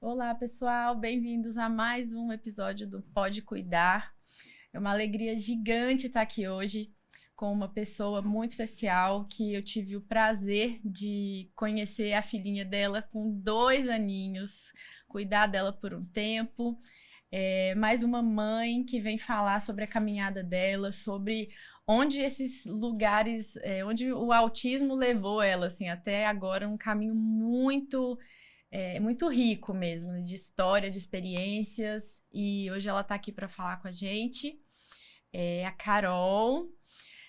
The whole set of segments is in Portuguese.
Olá, pessoal, bem-vindos a mais um episódio do Pode Cuidar. É uma alegria gigante estar aqui hoje com uma pessoa muito especial que eu tive o prazer de conhecer a filhinha dela com 2 aninhos, cuidar dela por um tempo. Mais uma mãe que vem falar sobre a caminhada dela, sobre onde esses lugares, onde o autismo levou ela, assim, até agora um caminho muito rico mesmo, de história, de experiências, e hoje ela está aqui para falar com a gente. É a Carol.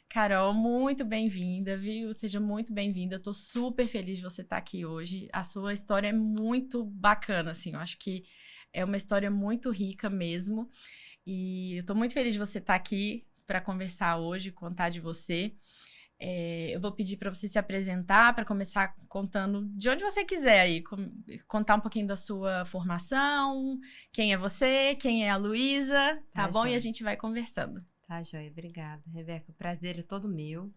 Carol, muito bem-vinda, viu? Seja muito bem-vinda. Eu tô super feliz de você estar aqui hoje. A sua história é muito bacana, assim, eu acho que é uma história muito rica mesmo. E eu tô muito feliz de você estar aqui para conversar hoje, contar de você. Eu vou pedir para você se apresentar, para começar contando de onde você quiser aí, contar um pouquinho da sua formação, quem é você, quem é a Luísa, tá bom? E a Joia. gente vai conversando. Tá, joia. Obrigada, Rebeca. O prazer é todo meu.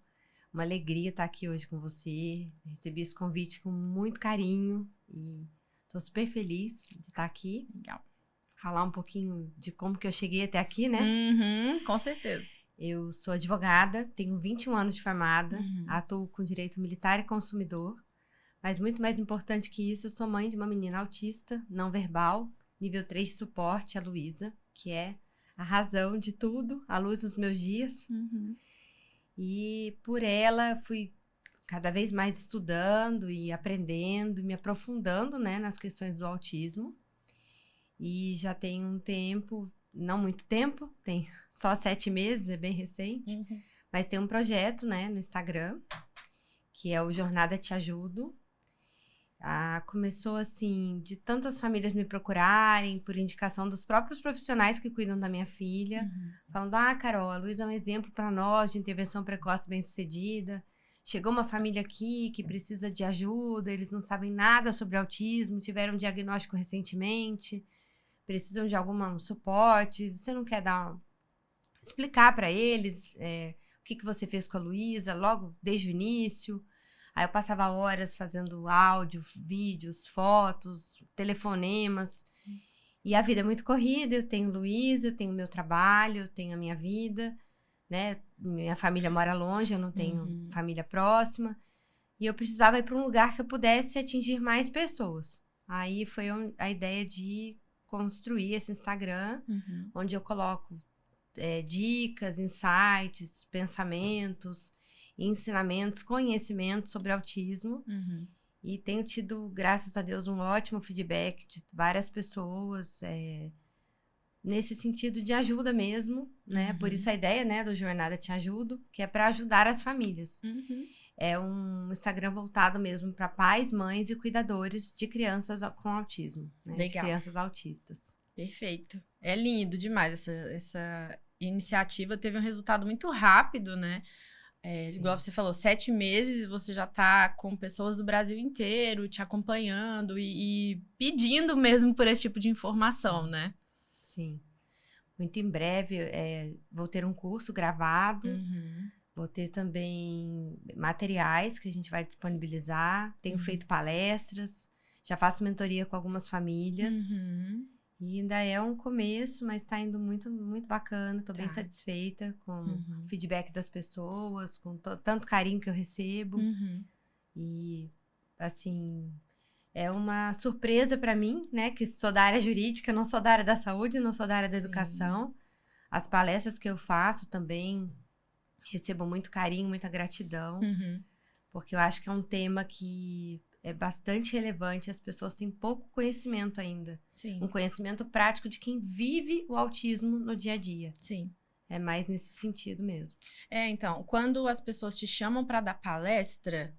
Uma alegria estar aqui hoje com você. Recebi esse convite com muito carinho e estou super feliz de estar aqui. Legal. Falar um pouquinho de como que eu cheguei até aqui, né? Uhum, com certeza. Eu sou advogada, tenho 21 anos de formada, Uhum. atuo com direito militar e consumidor, mas muito mais importante que isso, eu sou mãe de uma menina autista, não verbal, nível 3 de suporte, a Luísa, que é a razão de tudo, a luz dos meus dias. Uhum. E por ela fui cada vez mais estudando e aprendendo, e me aprofundando, né, nas questões do autismo. E já tem um tempo, não muito tempo, tem só 7 meses, é bem recente, Uhum. mas tem um projeto, né, no Instagram, que é o Jornada Te Ajudo. Começou assim, de tantas famílias me procurarem, por indicação dos próprios profissionais que cuidam da minha filha, Uhum. falando, Carol, a Luísa é um exemplo para nós de intervenção precoce bem-sucedida. Chegou uma família aqui que precisa de ajuda, eles não sabem nada sobre autismo, tiveram um diagnóstico recentemente, precisam de algum suporte, você não quer explicar para eles o que você fez com a Luísa logo desde o início? Aí eu passava horas fazendo áudio, vídeos, fotos, telefonemas. E a vida é muito corrida, eu tenho Luísa, eu tenho meu trabalho, eu tenho a minha vida, né? Minha família mora longe, eu não tenho família próxima. E eu precisava ir para um lugar que eu pudesse atingir mais pessoas. Aí foi a ideia de construir esse Instagram, Uhum. onde eu coloco dicas, insights, pensamentos, ensinamentos, conhecimentos sobre autismo. Uhum. E tenho tido, graças a Deus, um ótimo feedback de várias pessoas nesse sentido de ajuda mesmo, né? Uhum. Por isso a ideia, né, do Jornada Te Ajudo, que é para ajudar as famílias. Uhum. É um Instagram voltado mesmo para pais, mães e cuidadores de crianças com autismo, né? De Legal. crianças autistas. Perfeito. É lindo demais essa iniciativa, teve um resultado muito rápido, né? Igual você falou, 7 meses e você já tá com pessoas do Brasil inteiro te acompanhando e pedindo mesmo por esse tipo de informação, né? Sim. Muito em breve vou ter um curso gravado, Uhum. vou ter também materiais que a gente vai disponibilizar, tenho feito palestras, já faço mentoria com algumas famílias. Uhum. E ainda é um começo, mas está indo muito, muito bacana. Estou bem Tá. satisfeita com Uhum. o feedback das pessoas, com tanto carinho que eu recebo. Uhum. E, assim, é uma surpresa para mim, né? Que sou da área jurídica, não sou da área da saúde, não sou da área da educação. As palestras que eu faço também recebo muito carinho, muita gratidão. Uhum. Porque eu acho que é um tema que é bastante relevante, as pessoas têm pouco conhecimento ainda. Sim. Um conhecimento prático de quem vive o autismo no dia a dia. Sim. É mais nesse sentido mesmo. Então, quando as pessoas te chamam para dar palestra,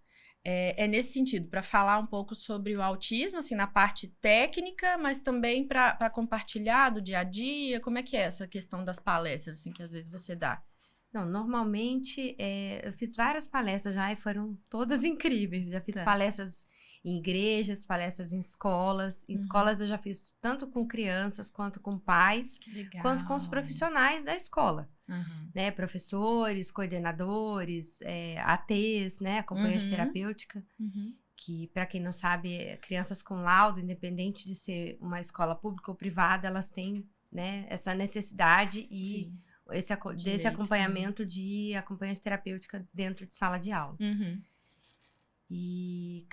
é nesse sentido, para falar um pouco sobre o autismo, assim, na parte técnica, mas também para compartilhar do dia a dia. Como é que é essa questão das palestras, assim, que às vezes você dá? Não, normalmente, eu fiz várias palestras já e foram todas incríveis. Já fiz Tá. palestras em igrejas, palestras em escolas. Em escolas eu já fiz tanto com crianças, quanto com pais, Legal. quanto com os profissionais da escola. Uhum. Né? Professores, coordenadores, ATs, né? Acompanhante terapêutica. Uhum. que, para quem não sabe, crianças com laudo, independente de ser uma escola pública ou privada, elas têm, né, essa necessidade e desse acompanhamento de acompanhante terapêutica dentro de sala de aula. Uhum. E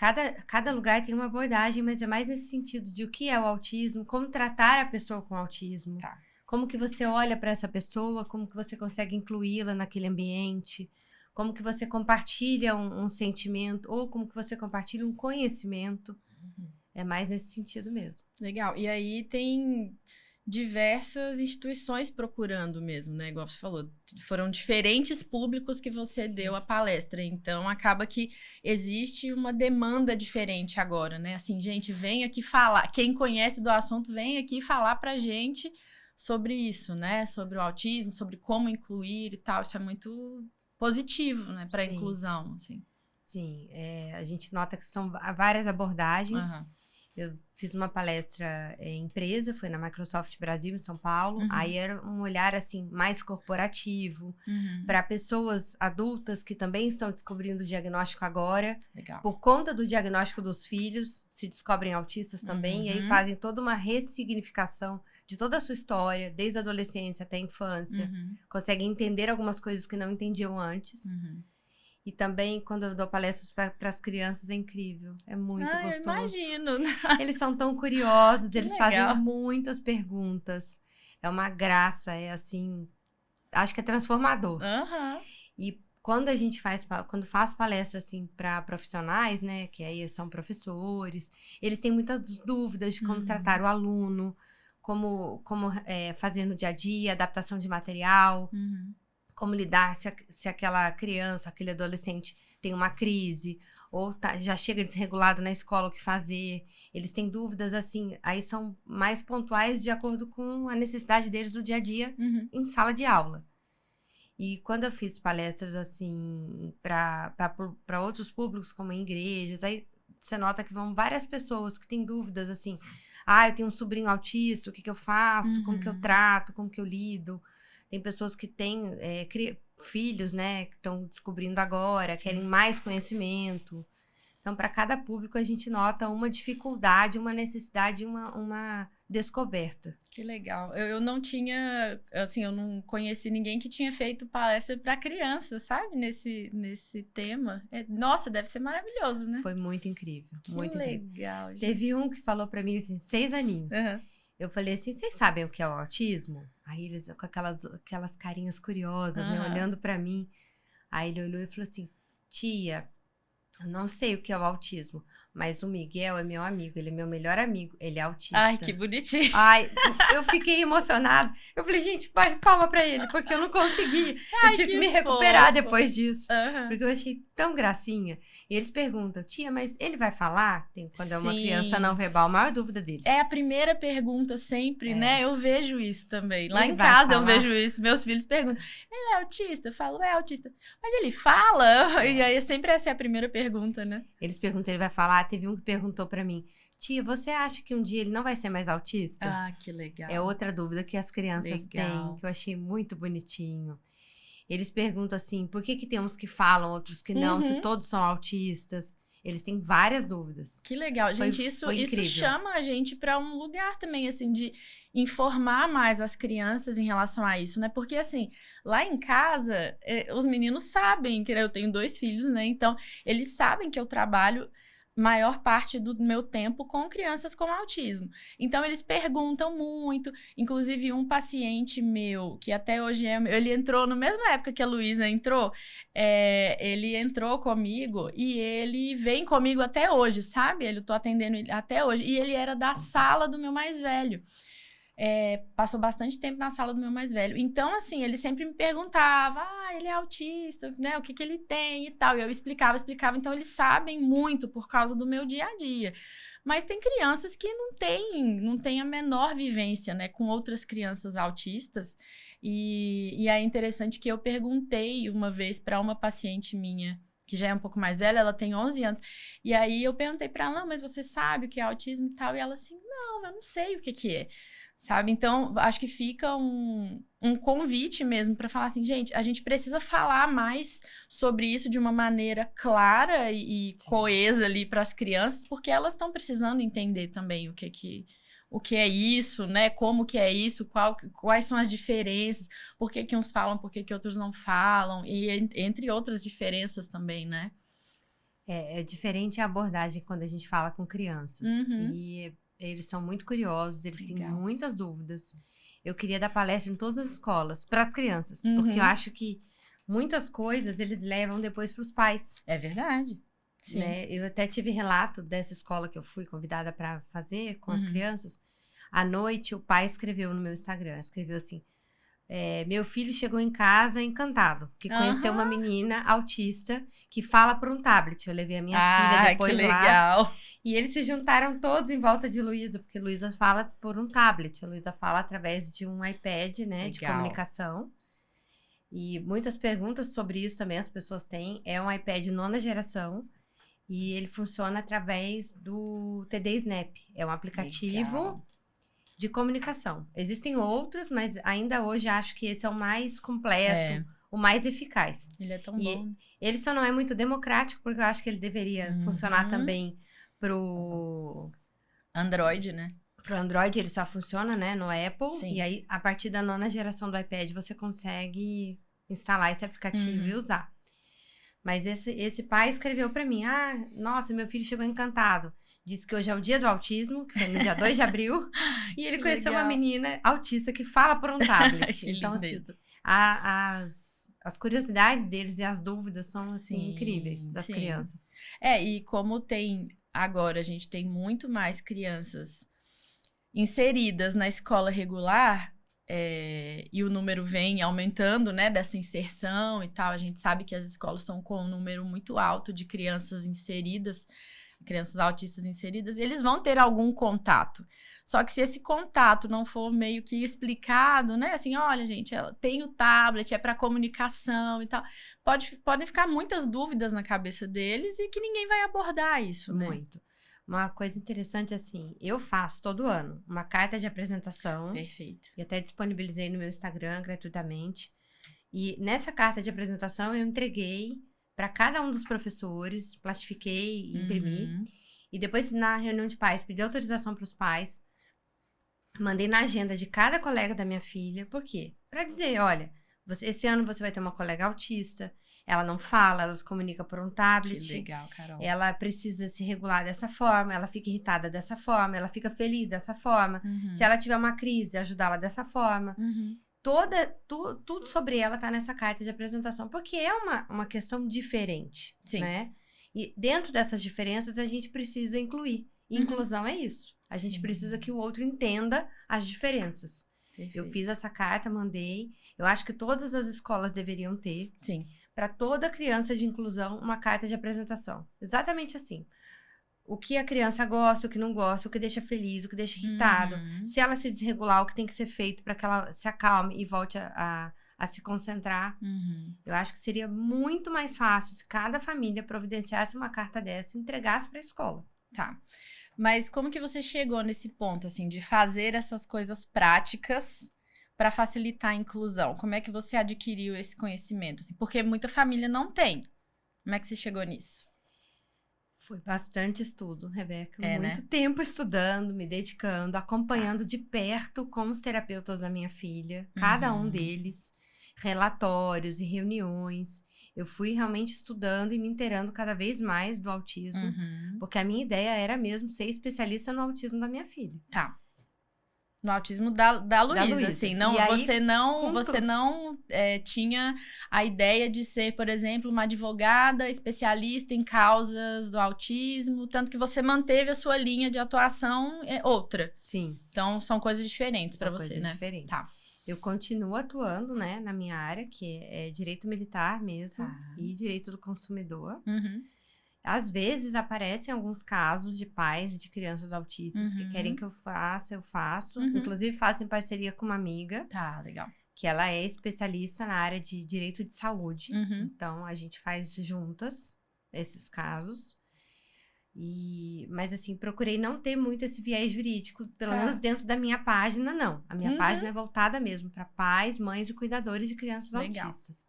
cada lugar tem uma abordagem, mas é mais nesse sentido de o que é o autismo, como tratar a pessoa com autismo, Tá. como que você olha para essa pessoa, como que você consegue incluí-la naquele ambiente, como que você compartilha um sentimento, ou como que você compartilha um conhecimento. É mais nesse sentido mesmo. Legal. E aí tem diversas instituições procurando mesmo, né? Igual você falou, foram diferentes públicos que você deu a palestra, então acaba que existe uma demanda diferente agora, né? Assim, gente, vem aqui falar, quem conhece do assunto, vem aqui falar pra gente sobre isso, né? Sobre o autismo, sobre como incluir e tal, isso é muito positivo, né? Pra inclusão, assim. Sim, a gente nota que são várias abordagens. Uhum. Eu fiz uma palestra em empresa, foi na Microsoft Brasil, em São Paulo. Aí era um olhar, assim, mais corporativo, para pessoas adultas que também estão descobrindo o diagnóstico agora. Legal. Por conta do diagnóstico dos filhos, se descobrem autistas também. E aí fazem toda uma ressignificação de toda a sua história, desde a adolescência até a infância. Conseguem entender algumas coisas que não entendiam antes. E também, quando eu dou palestras para as crianças, é incrível. É muito gostoso. Eu imagino. Eles são tão curiosos, Que eles legal. fazem muitas perguntas. É uma graça, é assim... Acho que é transformador. E quando a gente faz palestra, assim, para profissionais, né? Que aí são professores. Eles têm muitas dúvidas de como tratar o aluno. Como fazer no dia a dia, adaptação de material. Como lidar se aquela criança, aquele adolescente tem uma crise, ou já chega desregulado na escola, o que fazer. Eles têm dúvidas, assim, aí são mais pontuais de acordo com a necessidade deles do dia a dia em sala de aula. E quando eu fiz palestras, assim, para outros públicos, como em igrejas, aí você nota que vão várias pessoas que têm dúvidas, assim, eu tenho um sobrinho autista, o que eu faço, como que eu trato, como que eu lido. Tem pessoas que têm filhos, né, que estão descobrindo agora, querem mais conhecimento. Então, para cada público, a gente nota uma dificuldade, uma necessidade, uma descoberta. Que legal. Eu não tinha, assim, eu não conheci ninguém que tinha feito palestra para criança, sabe? Nesse tema. Nossa, deve ser maravilhoso, né? Foi muito incrível. Muito legal, incrível. Teve um que falou para mim, assim, 6 aninhos. Eu falei assim, vocês sabem o que é o autismo? Aí eles, com aquelas carinhas curiosas, né, olhando pra mim. Aí ele olhou e falou assim, tia, eu não sei o que é o autismo, mas o Miguel é meu amigo, ele é meu melhor amigo, ele é autista. Ai, que bonitinho. Ai, eu fiquei emocionada. Eu falei, gente, palma pra ele, porque eu não consegui. Eu tive que me recuperar depois disso. Porque eu achei tão gracinha. E eles perguntam, tia, mas ele vai falar? Quando é uma criança não verbal, a maior dúvida deles. É a primeira pergunta sempre, né? Eu vejo isso também. Lá em casa eu vejo isso. Meus filhos perguntam, ele é autista? Eu falo, é autista. Mas ele fala? E aí sempre essa é a primeira pergunta, né? Eles perguntam, ele vai falar? Teve um que perguntou pra mim, tia, você acha que um dia ele não vai ser mais autista? Ah, que legal. É outra dúvida que as crianças têm, que eu achei muito bonitinho. Eles perguntam assim, por que tem uns que falam, outros que não, se todos são autistas? Eles têm várias dúvidas. Que legal. Gente, isso chama a gente para um lugar também, assim, de informar mais as crianças em relação a isso, né? Porque, assim, lá em casa, os meninos sabem que eu tenho 2 filhos, né? Então, eles sabem que eu trabalho maior parte do meu tempo com crianças com autismo. Então, eles perguntam muito. Inclusive, um paciente meu, que até hoje ele entrou na mesma época que a Luísa entrou, ele entrou comigo e ele vem comigo até hoje, sabe? Eu tô atendendo ele até hoje. E ele era da sala do meu mais velho. Passou bastante tempo na sala do meu mais velho. Então, assim, ele sempre me perguntava, ele é autista, né? O que ele tem e tal. E eu explicava. Então, eles sabem muito por causa do meu dia a dia. Mas tem crianças que não têm a menor vivência, né? Com outras crianças autistas. E é interessante que eu perguntei uma vez para uma paciente minha, que já é um pouco mais velha, ela tem 11 anos. E aí eu perguntei para ela, não, mas você sabe o que é autismo e tal? E ela assim, não, eu não sei o que é, sabe? Então, acho que fica um convite mesmo para falar assim, gente, a gente precisa falar mais sobre isso de uma maneira clara e coesa ali para as crianças, porque elas estão precisando entender também o que é isso, né? Como que é isso, quais são as diferenças, por que uns falam, por que outros não falam, e entre outras diferenças também, né? É diferente a abordagem quando a gente fala com crianças. Uhum. E eles são muito curiosos, eles têm Legal. muitas dúvidas. Eu queria dar palestra em todas as escolas, para as crianças, Uhum. porque eu acho que muitas coisas eles levam depois para os pais. É verdade. Sim. Né? Eu até tive relato dessa escola que eu fui convidada para fazer com as crianças. À noite, o pai escreveu no meu Instagram, escreveu assim, meu filho chegou em casa encantado, porque conheceu uma menina autista que fala por um tablet. Eu levei a minha filha depois que lá. Legal. E eles se juntaram todos em volta de Luísa, porque Luísa fala por um tablet. A Luísa fala através de um iPad, né, de comunicação. E muitas perguntas sobre isso também as pessoas têm. É um iPad 9ª geração. E ele funciona através do TD Snap. É um aplicativo de comunicação. Existem outros, mas ainda hoje acho que esse é o mais completo, o mais eficaz. Ele é tão bom. Ele só não é muito democrático, porque eu acho que ele deveria funcionar também pro Android, né? Pro Android ele só funciona, né, no Apple. Sim. E aí, a partir da 9ª geração do iPad, você consegue instalar esse aplicativo e usar. Mas esse pai escreveu pra mim, nossa, meu filho chegou encantado. Disse que hoje é o dia do autismo, que foi no dia 2 de abril. E ele conheceu uma menina autista que fala por um tablet. Então, assim, as curiosidades deles e as dúvidas são, assim, incríveis das crianças. E como agora a gente tem muito mais crianças inseridas na escola regular, e o número vem aumentando, né, dessa inserção e tal. A gente sabe que as escolas estão com um número muito alto de crianças inseridas, crianças autistas inseridas, e eles vão ter algum contato. Só que se esse contato não for meio que explicado, né, assim, olha, gente, ela tem o tablet, é para comunicação e tal, podem ficar muitas dúvidas na cabeça deles e que ninguém vai abordar isso, né? Muito. Uma coisa interessante, assim, eu faço todo ano uma carta de apresentação. Perfeito. E até disponibilizei no meu Instagram gratuitamente. E nessa carta de apresentação eu entreguei para cada um dos professores, plastifiquei e imprimi. E depois, na reunião de pais, pedi autorização para os pais. Mandei na agenda de cada colega da minha filha. Por quê? Para dizer, olha, esse ano você vai ter uma colega autista. Ela não fala, ela se comunica por um tablet. Que legal, Carol. Ela precisa se regular dessa forma, ela fica irritada dessa forma, ela fica feliz dessa forma. Se ela tiver uma crise, ajudá-la dessa forma. Tudo sobre ela tá nessa carta de apresentação, porque é uma questão diferente, né? E dentro dessas diferenças, a gente precisa incluir. Inclusão é isso. A gente precisa que o outro entenda as diferenças. Perfeito. Eu fiz essa carta, mandei. Eu acho que todas as escolas deveriam ter. Sim. Para toda criança de inclusão, uma carta de apresentação. Exatamente assim. O que a criança gosta, o que não gosta, o que deixa feliz, o que deixa irritado. Se ela se desregular, o que tem que ser feito para que ela se acalme e volte a se concentrar. Eu acho que seria muito mais fácil se cada família providenciasse uma carta dessa e entregasse para a escola. Tá. Mas como que você chegou nesse ponto, assim, de fazer essas coisas práticas para facilitar a inclusão? Como é que você adquiriu esse conhecimento? Assim, porque muita família não tem. Como é que você chegou nisso? Foi bastante estudo, Rebeca. Muito, né? Tempo estudando, me dedicando, acompanhando de perto com os terapeutas da minha filha, cada um deles, relatórios e reuniões. Eu fui realmente estudando e me inteirando cada vez mais do autismo, porque a minha ideia era mesmo ser especialista no autismo da minha filha. Tá. No autismo da Luísa, assim. Não, aí, você não tinha a ideia de ser, por exemplo, uma advogada especialista em causas do autismo, tanto que você manteve a sua linha de atuação outra. Sim. Então, são coisas diferentes para você, né? Diferentes. Tá. Eu continuo atuando, né, na minha área, que é direito militar mesmo, e direito do consumidor. Às vezes aparecem alguns casos de pais de crianças autistas que querem que eu faça, eu faço. Inclusive, faço em parceria com uma amiga. Tá, legal. Que ela é especialista na área de direito de saúde. Então, a gente faz juntas esses casos. Mas, assim, procurei não ter muito esse viés jurídico, pelo Tá. menos dentro da minha página, não. A minha Uhum. página é voltada mesmo para pais, mães e cuidadores de crianças Legal. autistas.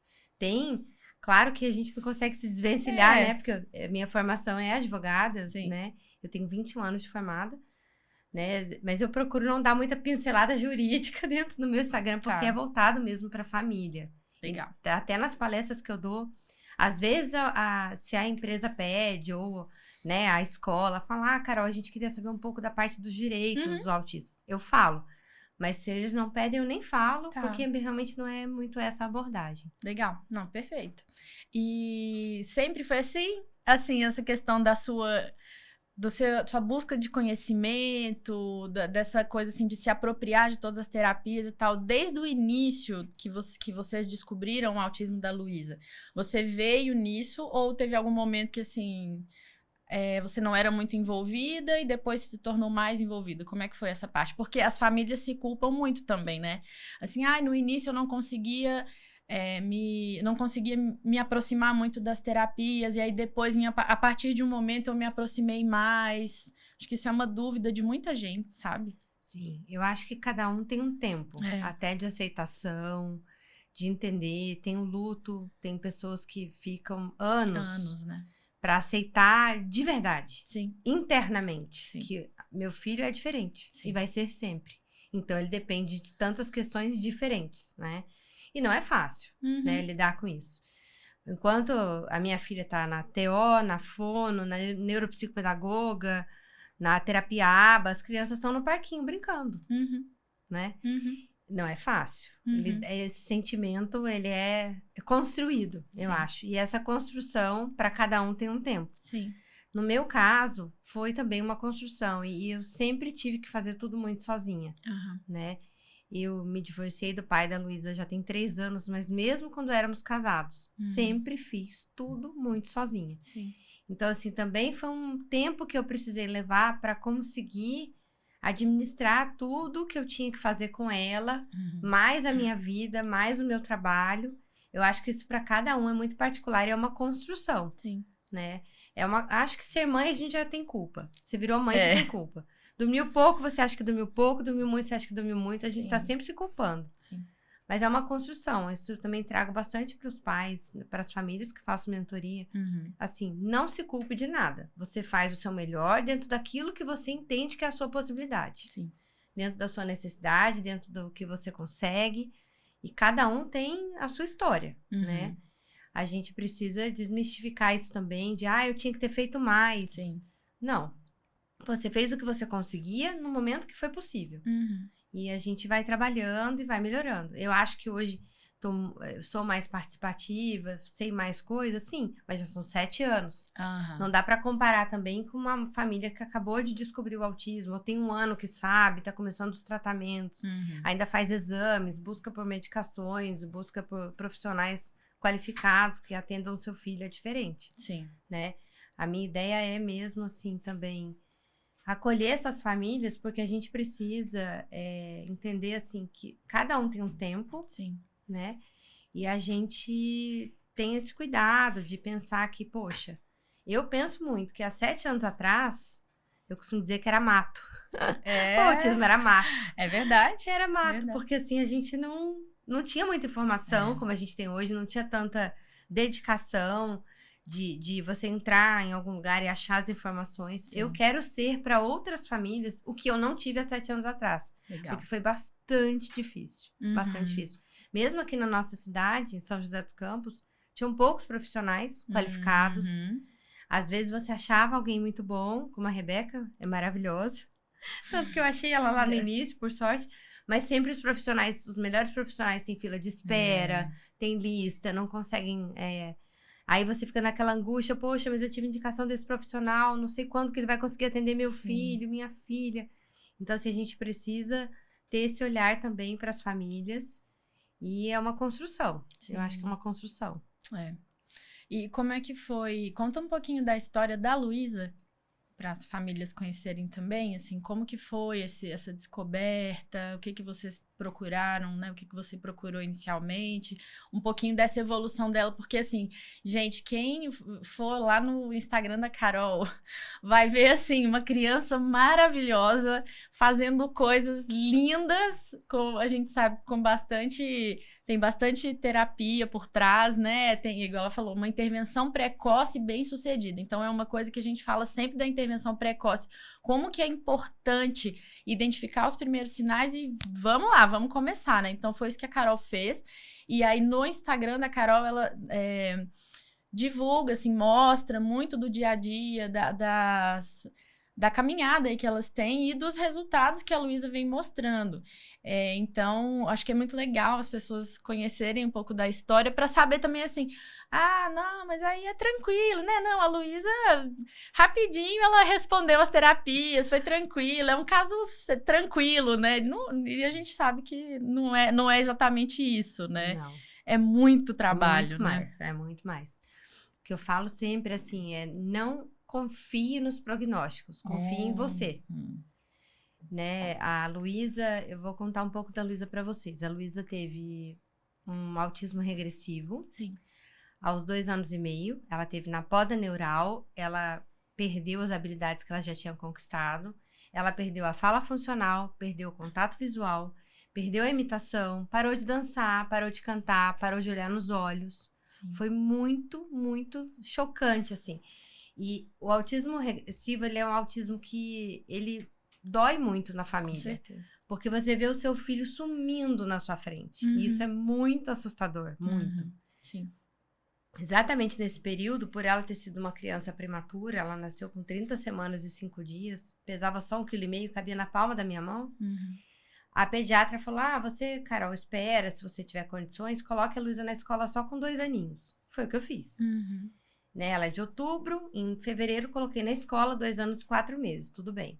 Claro que a gente não consegue se desvencilhar, É. né? Porque a minha formação é advogada, Sim. né? Eu tenho 21 anos de formada, né? Mas eu procuro não dar muita pincelada jurídica dentro do meu Instagram, porque Tá. é voltado mesmo para a família. Legal. Até nas palestras que eu dou, às vezes, se a empresa pede, ou, né, a escola, fala, Carol, a gente queria saber um pouco da parte dos direitos dos autistas. Eu falo. Mas se eles não pedem, eu nem falo, Tá. porque realmente não é muito essa abordagem. Legal. Não, perfeito. E sempre foi assim, essa questão da sua busca de conhecimento, dessa coisa assim de se apropriar de todas as terapias e tal, desde o início que vocês descobriram o autismo da Luísa. Você veio nisso ou teve algum momento que assim você não era muito envolvida e depois se tornou mais envolvida? Como é que foi essa parte? Porque as famílias se culpam muito também, né? Assim, no início eu não conseguia me aproximar muito das terapias, e aí depois, a partir de um momento, eu me aproximei mais. Acho que isso é uma dúvida de muita gente, sabe? Sim, eu acho que cada um tem um tempo, até de aceitação, de entender. Tem o luto, tem pessoas que ficam anos, né? Para aceitar de verdade, Sim. internamente, Sim. que meu filho é diferente. Sim. E vai ser sempre. Então, ele depende de tantas questões diferentes, né? E não é fácil, né, lidar com isso. Enquanto a minha filha tá na TO, na fono, na neuropsicopedagoga, na terapia ABA, as crianças estão no parquinho brincando, né? Não é fácil. Esse sentimento, ele é construído, eu acho. E essa construção, para cada um, tem um tempo. Sim. No meu caso, foi também uma construção. E eu sempre tive que fazer tudo muito sozinha, né? Eu me divorciei do pai da Luísa já tem 3 anos, mas mesmo quando éramos casados, sempre fiz tudo muito sozinha. Sim. Então, assim, também foi um tempo que eu precisei levar para conseguir administrar tudo que eu tinha que fazer com ela, mais a minha vida, mais o meu trabalho. Eu acho que isso para cada um é muito particular e é uma construção. Sim. Né? Acho que ser mãe a gente já tem culpa. Você virou mãe, você tem culpa. Dormiu pouco, você acha que dormiu pouco. Dormiu muito, você acha que dormiu muito. A gente tá sempre se culpando. Sim. Mas é uma construção. Isso eu também trago bastante para os pais, para as famílias que faço mentoria. Assim, não se culpe de nada. Você faz o seu melhor dentro daquilo que você entende que é a sua possibilidade. Sim. Dentro da sua necessidade, dentro do que você consegue. E cada um tem a sua história, né? A gente precisa desmistificar isso também, de, eu tinha que ter feito mais. Sim. Não. Você fez o que você conseguia no momento que foi possível. E a gente vai trabalhando e vai melhorando. Eu acho que hoje eu sou mais participativa, sei mais coisas, sim, mas já são 7 anos. Não dá para comparar também com uma família que acabou de descobrir o autismo, ou tem 1 ano que sabe, tá começando os tratamentos, ainda faz exames, busca por medicações, busca por profissionais qualificados que atendam o seu filho, é diferente. Sim. Né? A minha ideia é mesmo, assim, também acolher essas famílias, porque a gente precisa entender, assim, que cada um tem um tempo, sim, né? E a gente tem esse cuidado de pensar que, poxa, eu penso muito que há 7 anos atrás, eu costumo dizer que era mato. O autismo era mato. É verdade. Era mato, porque assim, a gente não tinha muita informação como a gente tem hoje, não tinha tanta dedicação de você entrar em algum lugar e achar as informações. Sim. Eu quero ser para outras famílias o que eu não tive há 7 anos atrás. Legal. Porque foi bastante difícil. Bastante difícil. Mesmo aqui na nossa cidade, em São José dos Campos, tinham poucos profissionais qualificados. Às vezes você achava alguém muito bom, como a Rebeca, é maravilhosa. Tanto que eu achei ela lá no início, por sorte. Mas sempre os profissionais, os melhores profissionais têm fila de espera, tem lista, não conseguem... Aí você fica naquela angústia, poxa, mas eu tive indicação desse profissional, não sei quando que ele vai conseguir atender meu filho, minha filha. Então, assim, a gente precisa ter esse olhar também para as famílias. E é uma construção. Sim. Eu acho que é uma construção. E como é que foi? Conta um pouquinho da história da Luísa, para as famílias conhecerem também, assim, como que foi essa descoberta, o que vocês procuraram, né? O que você procurou inicialmente, um pouquinho dessa evolução dela, porque assim, gente, quem for lá no Instagram da Carol vai ver assim uma criança maravilhosa fazendo coisas lindas, com, a gente sabe, tem bastante terapia por trás, né? Tem, igual ela falou, uma intervenção precoce bem sucedida. Então é uma coisa que a gente fala sempre da intervenção precoce, como que é importante identificar os primeiros sinais e vamos lá, vamos começar, né? Então foi isso que a Carol fez. E aí no Instagram da Carol, ela divulga, assim, mostra muito do dia a dia, da caminhada aí que elas têm e dos resultados que a Luísa vem mostrando. Então, acho que é muito legal as pessoas conhecerem um pouco da história para saber também assim, não, mas aí é tranquilo, né? Não, a Luísa, rapidinho, ela respondeu as terapias, foi tranquilo, é um caso tranquilo, né? E a gente sabe que não é exatamente isso, né? Não. É muito trabalho, muito né? Mais, é muito mais. O que eu falo sempre, assim, não confie nos prognósticos, confie em você. Né? A Luísa, eu vou contar um pouco da Luísa para vocês. A Luísa teve um autismo regressivo. Sim. Aos 2 anos e meio, ela teve na poda neural, ela perdeu as habilidades que ela já tinha conquistado, ela perdeu a fala funcional, perdeu o contato visual, perdeu a imitação, parou de dançar, parou de cantar, parou de olhar nos olhos. Sim. Foi muito, muito chocante, assim. E o autismo regressivo, ele é um autismo que ele dói muito na família. Com certeza. Porque você vê o seu filho sumindo na sua frente. E isso é muito assustador, muito. Sim. Exatamente nesse período, por ela ter sido uma criança prematura, ela nasceu com 30 semanas e 5 dias, pesava só 1,5 kg, cabia na palma da minha mão. A pediatra falou, você, Carol, espera, se você tiver condições, coloque a Luísa na escola só com 2 aninhos. Foi o que eu fiz. Né? Ela é de outubro, em fevereiro coloquei na escola 2 anos e 4 meses, tudo bem.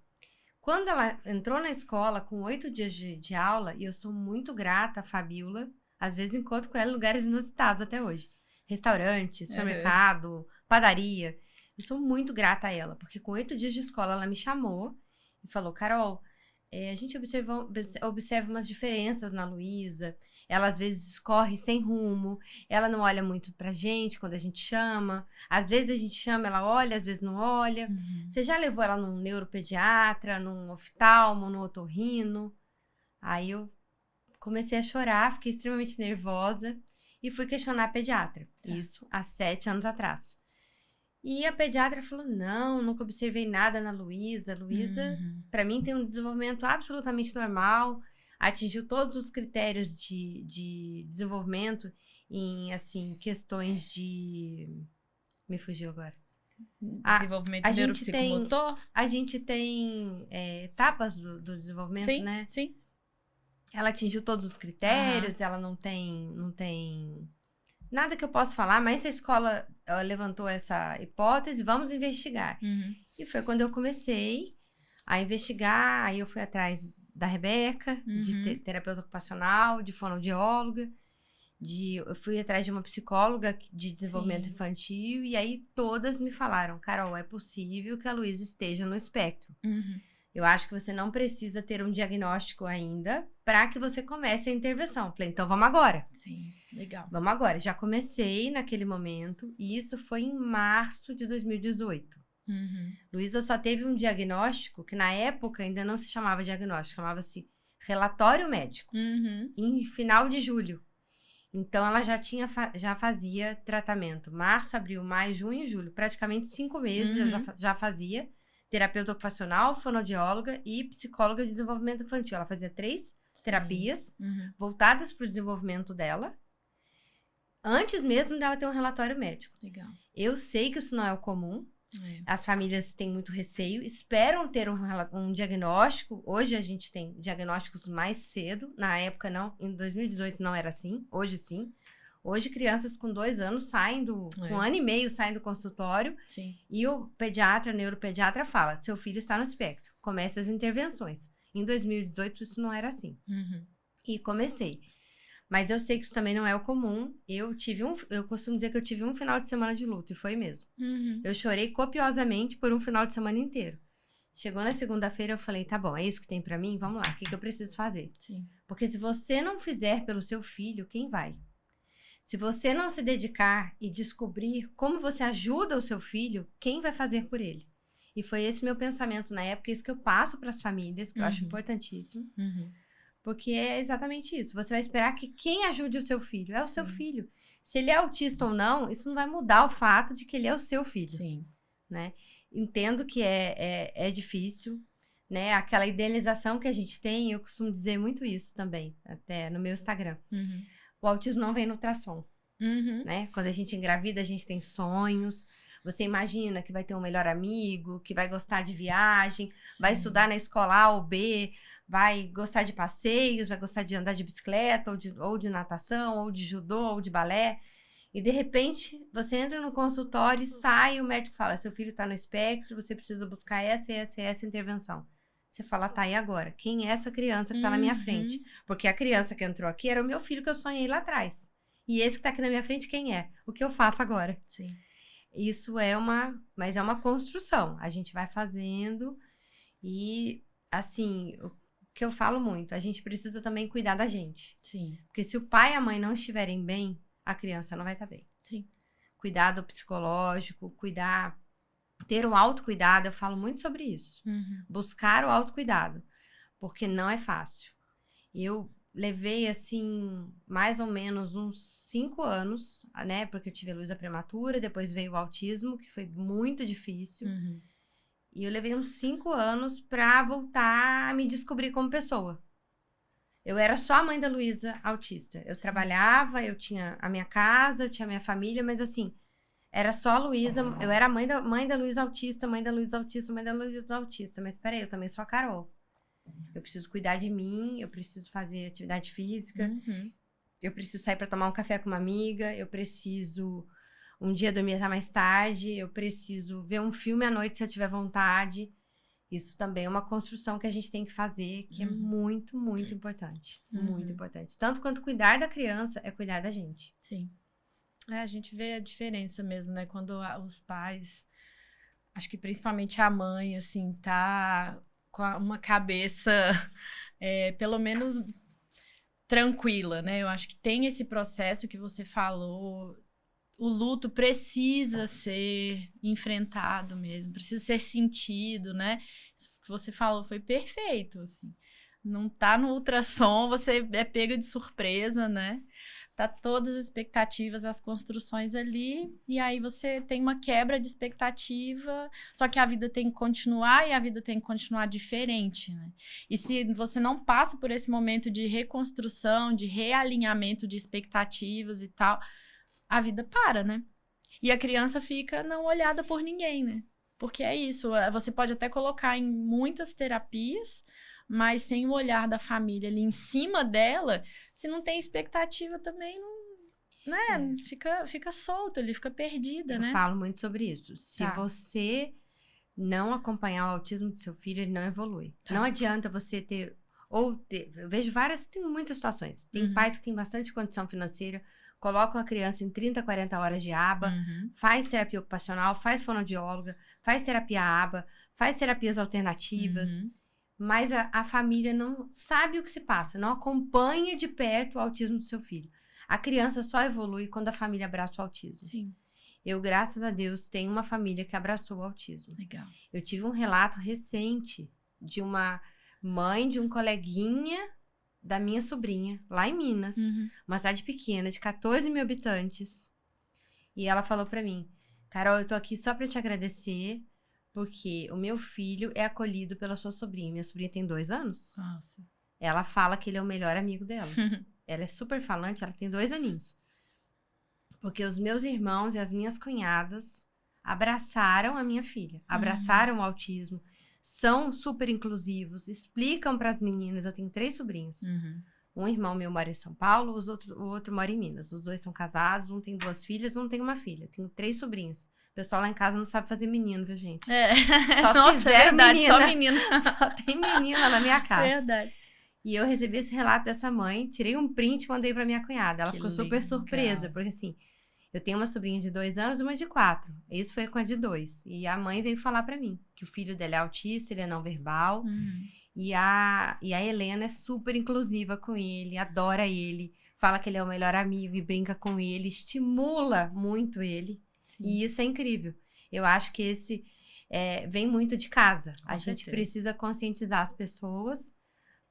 Quando ela entrou na escola com 8 dias de aula, e eu sou muito grata à Fabiola, às vezes encontro com ela em lugares inusitados até hoje. Restaurante, supermercado, padaria. Eu sou muito grata a ela, porque com 8 dias de escola ela me chamou e falou, Carol, a gente observa umas diferenças na Luísa. Ela às vezes corre sem rumo, ela não olha muito pra gente quando a gente chama. Às vezes a gente chama, ela olha, às vezes não olha. Você já levou ela num neuropediatra, num oftalmo, num otorrino? Aí eu comecei a chorar, fiquei extremamente nervosa e fui questionar a pediatra. Isso há 7 anos atrás. E a pediatra falou, não, nunca observei nada na Luísa. Luísa, pra mim, tem um desenvolvimento absolutamente normal, atingiu todos os critérios de desenvolvimento em, assim, questões de... Me fugiu agora. Desenvolvimento neuropsicomotor? A gente tem etapas do desenvolvimento, sim, né? Sim. Ela atingiu todos os critérios, ela não tem nada que eu possa falar, mas a escola levantou essa hipótese, vamos investigar. E foi quando eu comecei a investigar, aí eu fui atrás da Rebeca, de terapeuta ocupacional, de fonoaudióloga, eu fui atrás de uma psicóloga de desenvolvimento infantil, e aí todas me falaram, Carol, é possível que a Luísa esteja no espectro. Eu acho que você não precisa ter um diagnóstico ainda para que você comece a intervenção. Falei, então vamos agora. Sim, legal. Vamos agora. Já comecei naquele momento e isso foi em março de 2018. Luísa só teve um diagnóstico que na época ainda não se chamava diagnóstico, chamava-se relatório médico. Em final de julho. Então ela já fazia tratamento. Março, abril, maio, junho e julho. Praticamente 5 meses já fazia. Terapeuta ocupacional, fonoaudióloga e psicóloga de desenvolvimento infantil. Ela fazia 3 terapias voltadas para o desenvolvimento dela, antes mesmo dela ter um relatório médico. Legal. Eu sei que isso não é o comum. As famílias têm muito receio, esperam ter um diagnóstico. Hoje a gente tem diagnósticos mais cedo. Na época não, em 2018 não era assim, hoje sim. Hoje, crianças com 2 anos saem com 1 ano e meio saem do consultório. E o neuropediatra fala, seu filho está no espectro. Comece as intervenções. Em 2018, isso não era assim. E comecei. Mas eu sei que isso também não é o comum. Eu costumo dizer que eu tive um final de semana de luto, e foi mesmo. Eu chorei copiosamente por um final de semana inteiro. Chegou na segunda-feira, eu falei, tá bom, é isso que tem pra mim? Vamos lá, o que eu preciso fazer? Sim. Porque se você não fizer pelo seu filho, quem vai? Se você não se dedicar e descobrir como você ajuda o seu filho, quem vai fazer por ele? E foi esse meu pensamento na época, isso que eu passo para as famílias, que eu acho importantíssimo. Porque é exatamente isso. Você vai esperar que quem ajude o seu filho é o seu filho. Se ele é autista ou não, isso não vai mudar o fato de que ele é o seu filho. Sim. Né? Entendo que é difícil, né? Aquela idealização que a gente tem, eu costumo dizer muito isso também, até no meu Instagram. O autismo não vem no ultrassom, né? Quando a gente engravida, a gente tem sonhos. Você imagina que vai ter um melhor amigo, que vai gostar de viagem, vai estudar na escola A ou B, vai gostar de passeios, vai gostar de andar de bicicleta, ou de natação, ou de judô, ou de balé. E, de repente, você entra no consultório e sai, e o médico fala, seu filho está no espectro, você precisa buscar essa intervenção. Você fala, tá, e agora? Quem é essa criança que está na minha frente? Porque a criança que entrou aqui era o meu filho que eu sonhei lá atrás. E esse que está aqui na minha frente, quem é? O que eu faço agora? Sim. Isso mas é uma construção. A gente vai fazendo e, assim, o que eu falo muito, a gente precisa também cuidar da gente. Sim. Porque se o pai e a mãe não estiverem bem, a criança não vai estar bem. Sim. Cuidado psicológico, ter um autocuidado, eu falo muito sobre isso. Buscar o autocuidado, porque não é fácil. Eu levei, assim, mais ou menos uns 5 anos, né? Porque eu tive a Luísa prematura, depois veio o autismo, que foi muito difícil. E eu levei uns 5 anos pra voltar a me descobrir como pessoa. Eu era só a mãe da Luísa autista. Eu trabalhava, eu tinha a minha casa, eu tinha a minha família, mas assim, era só a Luísa. Eu era mãe da Luísa autista, mãe da Luísa autista, mãe da Luísa autista. Mas peraí, eu também sou a Carol. Eu preciso cuidar de mim, eu preciso fazer atividade física, eu preciso sair para tomar um café com uma amiga, eu preciso um dia dormir até mais tarde, eu preciso ver um filme à noite se eu tiver vontade. Isso também é uma construção que a gente tem que fazer, que é muito, muito importante. Muito importante. Tanto quanto cuidar da criança é cuidar da gente. Sim. A gente vê a diferença mesmo, né? Quando os pais, acho que principalmente a mãe, assim, tá com uma cabeça, pelo menos, tranquila, né? Eu acho que tem esse processo que você falou. O luto precisa ser enfrentado mesmo, precisa ser sentido, né? Isso que você falou foi perfeito, assim. Não tá no ultrassom, você é pega de surpresa, né? Tá todas as expectativas, as construções ali, e aí você tem uma quebra de expectativa, só que a vida tem que continuar e a vida tem que continuar diferente, né? E se você não passa por esse momento de reconstrução, de realinhamento de expectativas e tal, a vida para, né? E a criança fica não olhada por ninguém, né? Porque é isso, você pode até colocar em muitas terapias, mas sem o olhar da família ali em cima dela, se não tem expectativa também, não, né? Fica solto ali, fica perdida, né? Eu falo muito sobre isso. Se você não acompanhar o autismo do seu filho, ele não evolui. Não adianta você ter... eu vejo tem muitas situações. Tem pais que têm bastante condição financeira, colocam a criança em 30, 40 horas de aba, faz terapia ocupacional, faz fonoaudióloga, faz terapia aba, faz terapias alternativas, mas a família não sabe o que se passa, não acompanha de perto o autismo do seu filho. A criança só evolui quando a família abraça o autismo. Sim. Eu, graças a Deus, tenho uma família que abraçou o autismo. Legal. Eu tive um relato recente de uma mãe de um coleguinha da minha sobrinha, lá em Minas, uma cidade pequena, de 14 mil habitantes. E ela falou pra mim, Carol, eu tô aqui só pra te agradecer, porque o meu filho é acolhido pela sua sobrinha. Minha sobrinha tem 2 anos. Nossa. Ela fala que ele é o melhor amigo dela. Ela é super falante, ela tem 2 aninhos. Porque os meus irmãos e as minhas cunhadas abraçaram a minha filha, abraçaram o autismo, são super inclusivos, explicam para as meninas. Eu tenho 3 sobrinhos. Um irmão meu mora em São Paulo, o outro mora em Minas. Os 2 são casados, um tem 2 filhas, um tem uma filha. Tenho 3 sobrinhos. O pessoal lá em casa não sabe fazer menino, viu, gente? Só Nossa, é verdade, menina. só menina. Só tem menina na minha casa. Verdade. E eu recebi esse relato dessa mãe, tirei um print e mandei pra minha cunhada. Ela Que ficou super legal. surpresa, porque assim, Eu tenho uma sobrinha de 2 anos e uma de 4. Isso foi com a de 2. E a mãe veio falar pra mim que o filho dela é autista, ele é não verbal. E a Helena é super inclusiva com ele, adora ele, fala que ele é o melhor amigo e brinca com ele, estimula muito ele. Sim. E isso é incrível. Eu acho que esse vem muito de casa. A gente certeza. precisa conscientizar as pessoas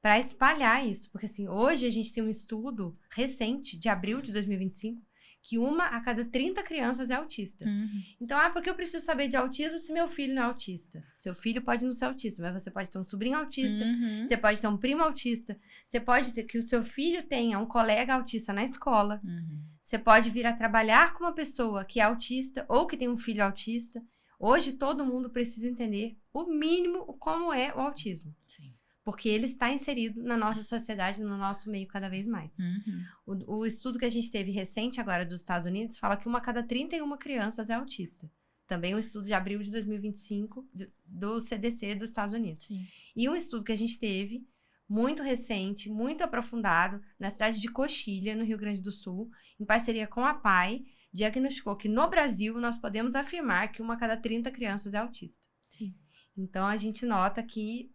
para espalhar isso. Porque assim, hoje a gente tem um estudo recente, de abril de 2025, que 1 a cada 30 crianças é autista. Então, por que eu preciso saber de autismo se meu filho não é autista? Seu filho pode não ser autista, mas você pode ter um sobrinho autista, você pode ter um primo autista, você pode ter que o seu filho tenha um colega autista na escola, você pode vir a trabalhar com uma pessoa que é autista ou que tem um filho autista. Hoje, todo mundo precisa entender o mínimo como é o autismo. Sim. Porque ele está inserido na nossa sociedade, no nosso meio cada vez mais. O estudo que a gente teve recente agora dos Estados Unidos fala que 1 a cada 31 crianças é autista. Também um estudo de abril de 2025 do CDC dos Estados Unidos. Sim. E um estudo que a gente teve, muito recente, muito aprofundado, na cidade de Coxilha, no Rio Grande do Sul, em parceria com a PAI, diagnosticou que no Brasil nós podemos afirmar que 1 a cada 30 crianças é autista. Sim. Então a gente nota que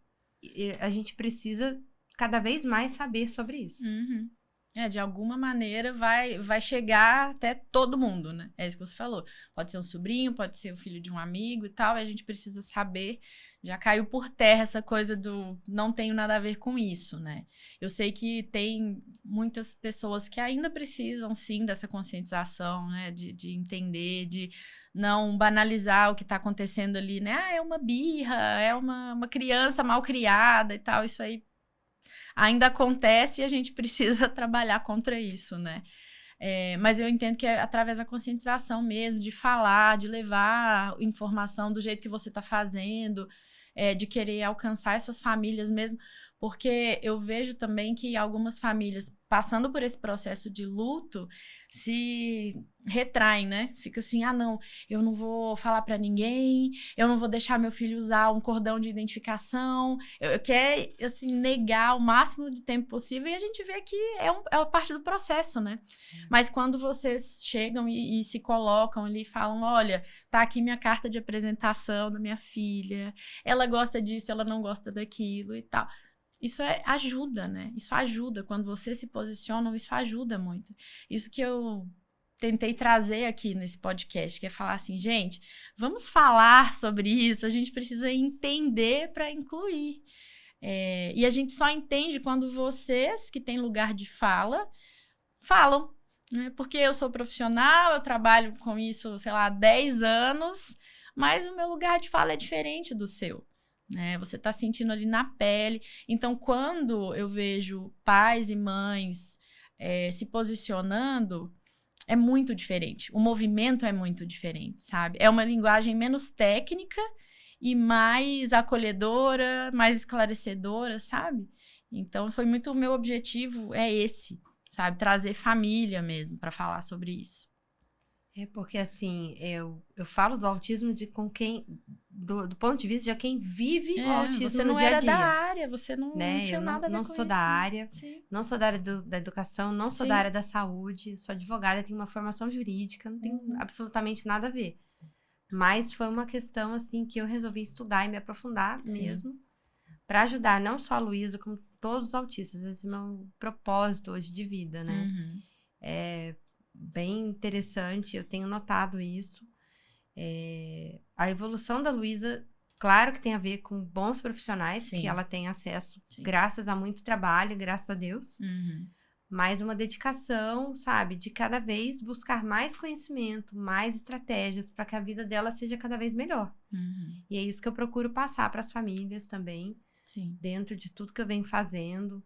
a gente precisa cada vez mais saber sobre isso. De alguma maneira vai chegar até todo mundo, né? É isso que você falou. Pode ser um sobrinho, pode ser o filho de um amigo e tal, e a gente precisa saber. Já caiu por terra essa coisa do não tenho nada a ver com isso, né? Eu sei que tem muitas pessoas que ainda precisam, sim, dessa conscientização, né? De entender, de não banalizar o que tá acontecendo ali, né? É uma birra, é uma criança mal criada e tal. Isso aí ainda acontece e a gente precisa trabalhar contra isso, né? Mas eu entendo que é através da conscientização mesmo, de falar, de levar informação do jeito que você está fazendo, de querer alcançar essas famílias mesmo, porque eu vejo também que algumas famílias, passando por esse processo de luto, se retraem, né? Fica assim, não, eu não vou falar pra ninguém, eu não vou deixar meu filho usar um cordão de identificação, eu quero, assim, negar o máximo de tempo possível, e a gente vê que é parte do processo, né? Mas quando vocês chegam e se colocam ali e falam, olha, tá aqui minha carta de apresentação da minha filha, ela gosta disso, ela não gosta daquilo e tal. Isso ajuda, né? Isso ajuda. Quando vocês se posicionam, isso ajuda muito. Isso que eu tentei trazer aqui nesse podcast, que é falar assim, gente, vamos falar sobre isso, a gente precisa entender para incluir. E a gente só entende quando vocês, que têm lugar de fala, falam. Né? Porque eu sou profissional, eu trabalho com isso, sei lá, há 10 anos, mas o meu lugar de fala é diferente do seu. Você tá sentindo ali na pele. Então, quando eu vejo pais e mães se posicionando, é muito diferente. O movimento é muito diferente, sabe? É uma linguagem menos técnica e mais acolhedora, mais esclarecedora, sabe? Então, foi muito o meu objetivo, esse, sabe? Trazer família mesmo para falar sobre isso. Porque assim, eu falo do autismo do ponto de vista de quem vive o autismo no dia a dia. Você não era da área, você não tinha nada a ver com isso. Eu não sou da área, não sou da área da educação, não sou da área da saúde, sou advogada, tenho uma formação jurídica, não tem absolutamente nada a ver. Mas foi uma questão, assim, que eu resolvi estudar e me aprofundar mesmo, para ajudar não só a Luísa, como todos os autistas. Esse é o meu propósito hoje de vida, né? Bem interessante, eu tenho notado isso. A evolução da Luísa, claro que tem a ver com bons profissionais, que ela tem acesso graças a muito trabalho, graças a Deus. Mas uma dedicação, sabe, de cada vez buscar mais conhecimento, mais estratégias para que a vida dela seja cada vez melhor. E é isso que eu procuro passar para as famílias também, dentro de tudo que eu venho fazendo.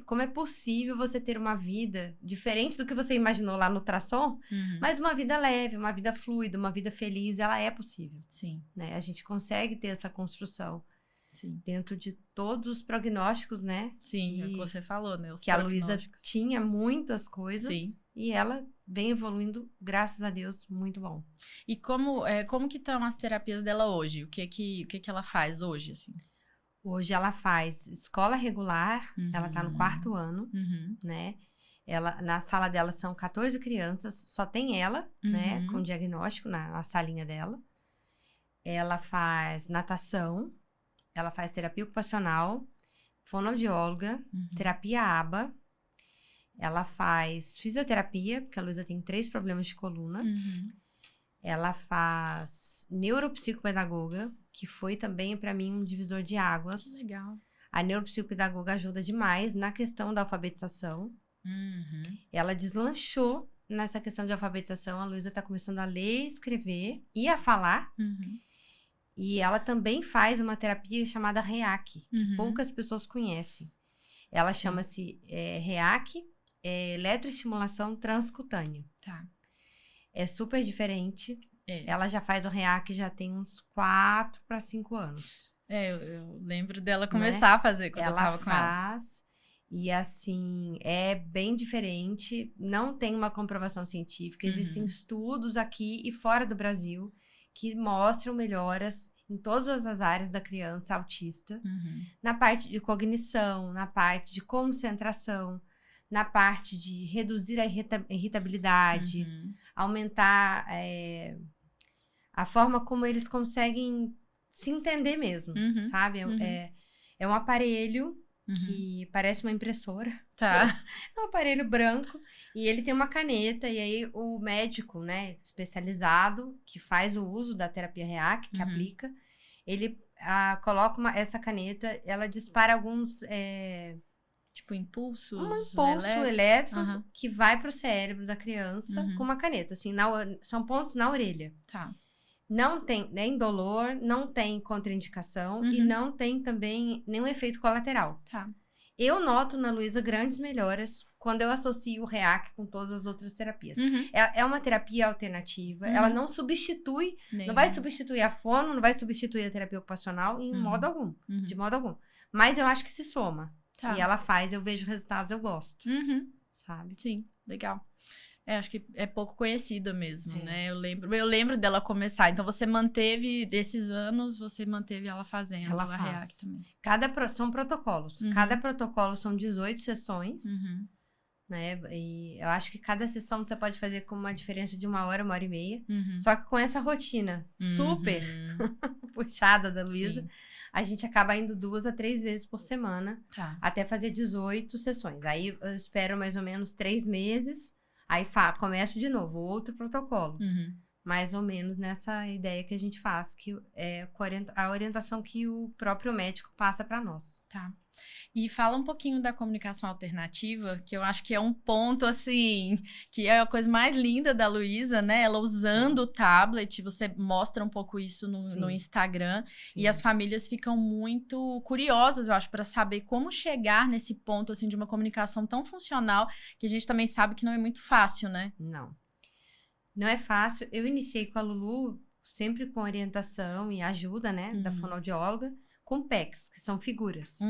Como é possível você ter uma vida diferente do que você imaginou lá no ultrassom, mas uma vida leve, uma vida fluida, uma vida feliz, ela é possível. Né? A gente consegue ter essa construção dentro de todos os prognósticos, né? É o que você falou, né? Que a Luísa tinha muitas coisas e ela vem evoluindo, graças a Deus, muito bom. E como que estão as terapias dela hoje? O que ela faz hoje, assim? Hoje ela faz escola regular, ela tá no 4º ano, né? Na sala dela são 14 crianças, só tem ela, né, com diagnóstico na salinha dela. Ela faz natação, ela faz terapia ocupacional, fonoaudióloga, terapia ABA. Ela faz fisioterapia, porque a Luísa tem 3 problemas de coluna. Ela faz neuropsicopedagoga, que foi também, para mim, um divisor de águas. Legal. A neuropsicopedagoga ajuda demais na questão da alfabetização. Ela deslanchou nessa questão de alfabetização. A Luísa tá começando a ler, escrever e a falar. E ela também faz uma terapia chamada REAC, que poucas pessoas conhecem. Ela chama-se REAC, eletroestimulação transcutânea. Tá. É super diferente. Ela já faz o REAC já tem uns 4 para 5 anos. Eu lembro dela começar a fazer quando eu tava com ela. Ela faz, e assim, é bem diferente. Não tem uma comprovação científica. Existem estudos aqui e fora do Brasil que mostram melhoras em todas as áreas da criança autista. Na parte de cognição, na parte de concentração, na parte de reduzir a irritabilidade, aumentar a forma como eles conseguem se entender mesmo, sabe? É um aparelho que parece uma impressora. Tá. É um aparelho branco e ele tem uma caneta, e aí o médico, né, especializado, que faz o uso da terapia REAC, que aplica, ele coloca essa caneta, ela dispara alguns... Tipo impulsos? Um impulso elétrico que vai pro cérebro da criança com uma caneta, assim, são pontos na orelha. Tá. Não tem nem dolor, não tem contraindicação e não tem também nenhum efeito colateral. Tá. Eu noto na Luísa grandes melhoras quando eu associo o REAC com todas as outras terapias. É uma terapia alternativa, ela não substitui, não vai substituir a fono, não vai substituir a terapia ocupacional em modo algum, de modo algum. Mas eu acho que se soma. Tá. E ela faz, eu vejo resultados, eu gosto. Sabe? Sim, legal. Acho que é pouco conhecida mesmo, né? Eu lembro dela começar. Então, você manteve, desses anos, você manteve ela fazendo ela a REAC também. São protocolos. Cada protocolo são 18 sessões, né? E eu acho que cada sessão você pode fazer com uma diferença de 1 hora, 1 hora e meia. Só que com essa rotina super puxada da Luísa, a gente acaba indo 2 a 3 vezes por semana, até fazer 18 sessões. Aí eu espero mais ou menos 3 meses, aí começo de novo, outro protocolo. Mais ou menos nessa ideia que a gente faz, que é a orientação que o próprio médico passa para nós. Tá. E fala um pouquinho da comunicação alternativa, que eu acho que é um ponto, assim, que é a coisa mais linda da Luísa, né? Ela usando o tablet, você mostra um pouco isso no Instagram. E as famílias ficam muito curiosas, eu acho, para saber como chegar nesse ponto, assim, de uma comunicação tão funcional, que a gente também sabe que não é muito fácil, né? Não é fácil. Eu iniciei com a Lulu, sempre com orientação e ajuda, né, da fonoaudióloga, com PECs, que são figuras.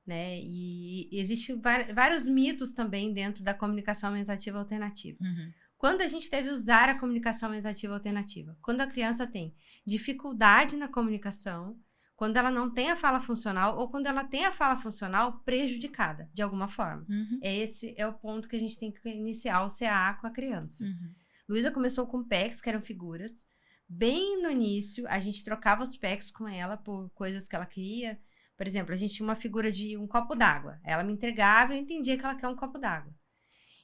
Né? E existem vários mitos também dentro da comunicação aumentativa alternativa. Quando a gente deve usar a comunicação aumentativa alternativa? Quando a criança tem dificuldade na comunicação, quando ela não tem a fala funcional ou quando ela tem a fala funcional prejudicada, de alguma forma. Esse é o ponto que a gente tem que iniciar o CAA com a criança. Luísa começou com PECs, que eram figuras. Bem no início, a gente trocava os PECs com ela por coisas que ela queria. Por exemplo, a gente tinha uma figura de um copo d'água. Ela me entregava e eu entendia que ela quer um copo d'água.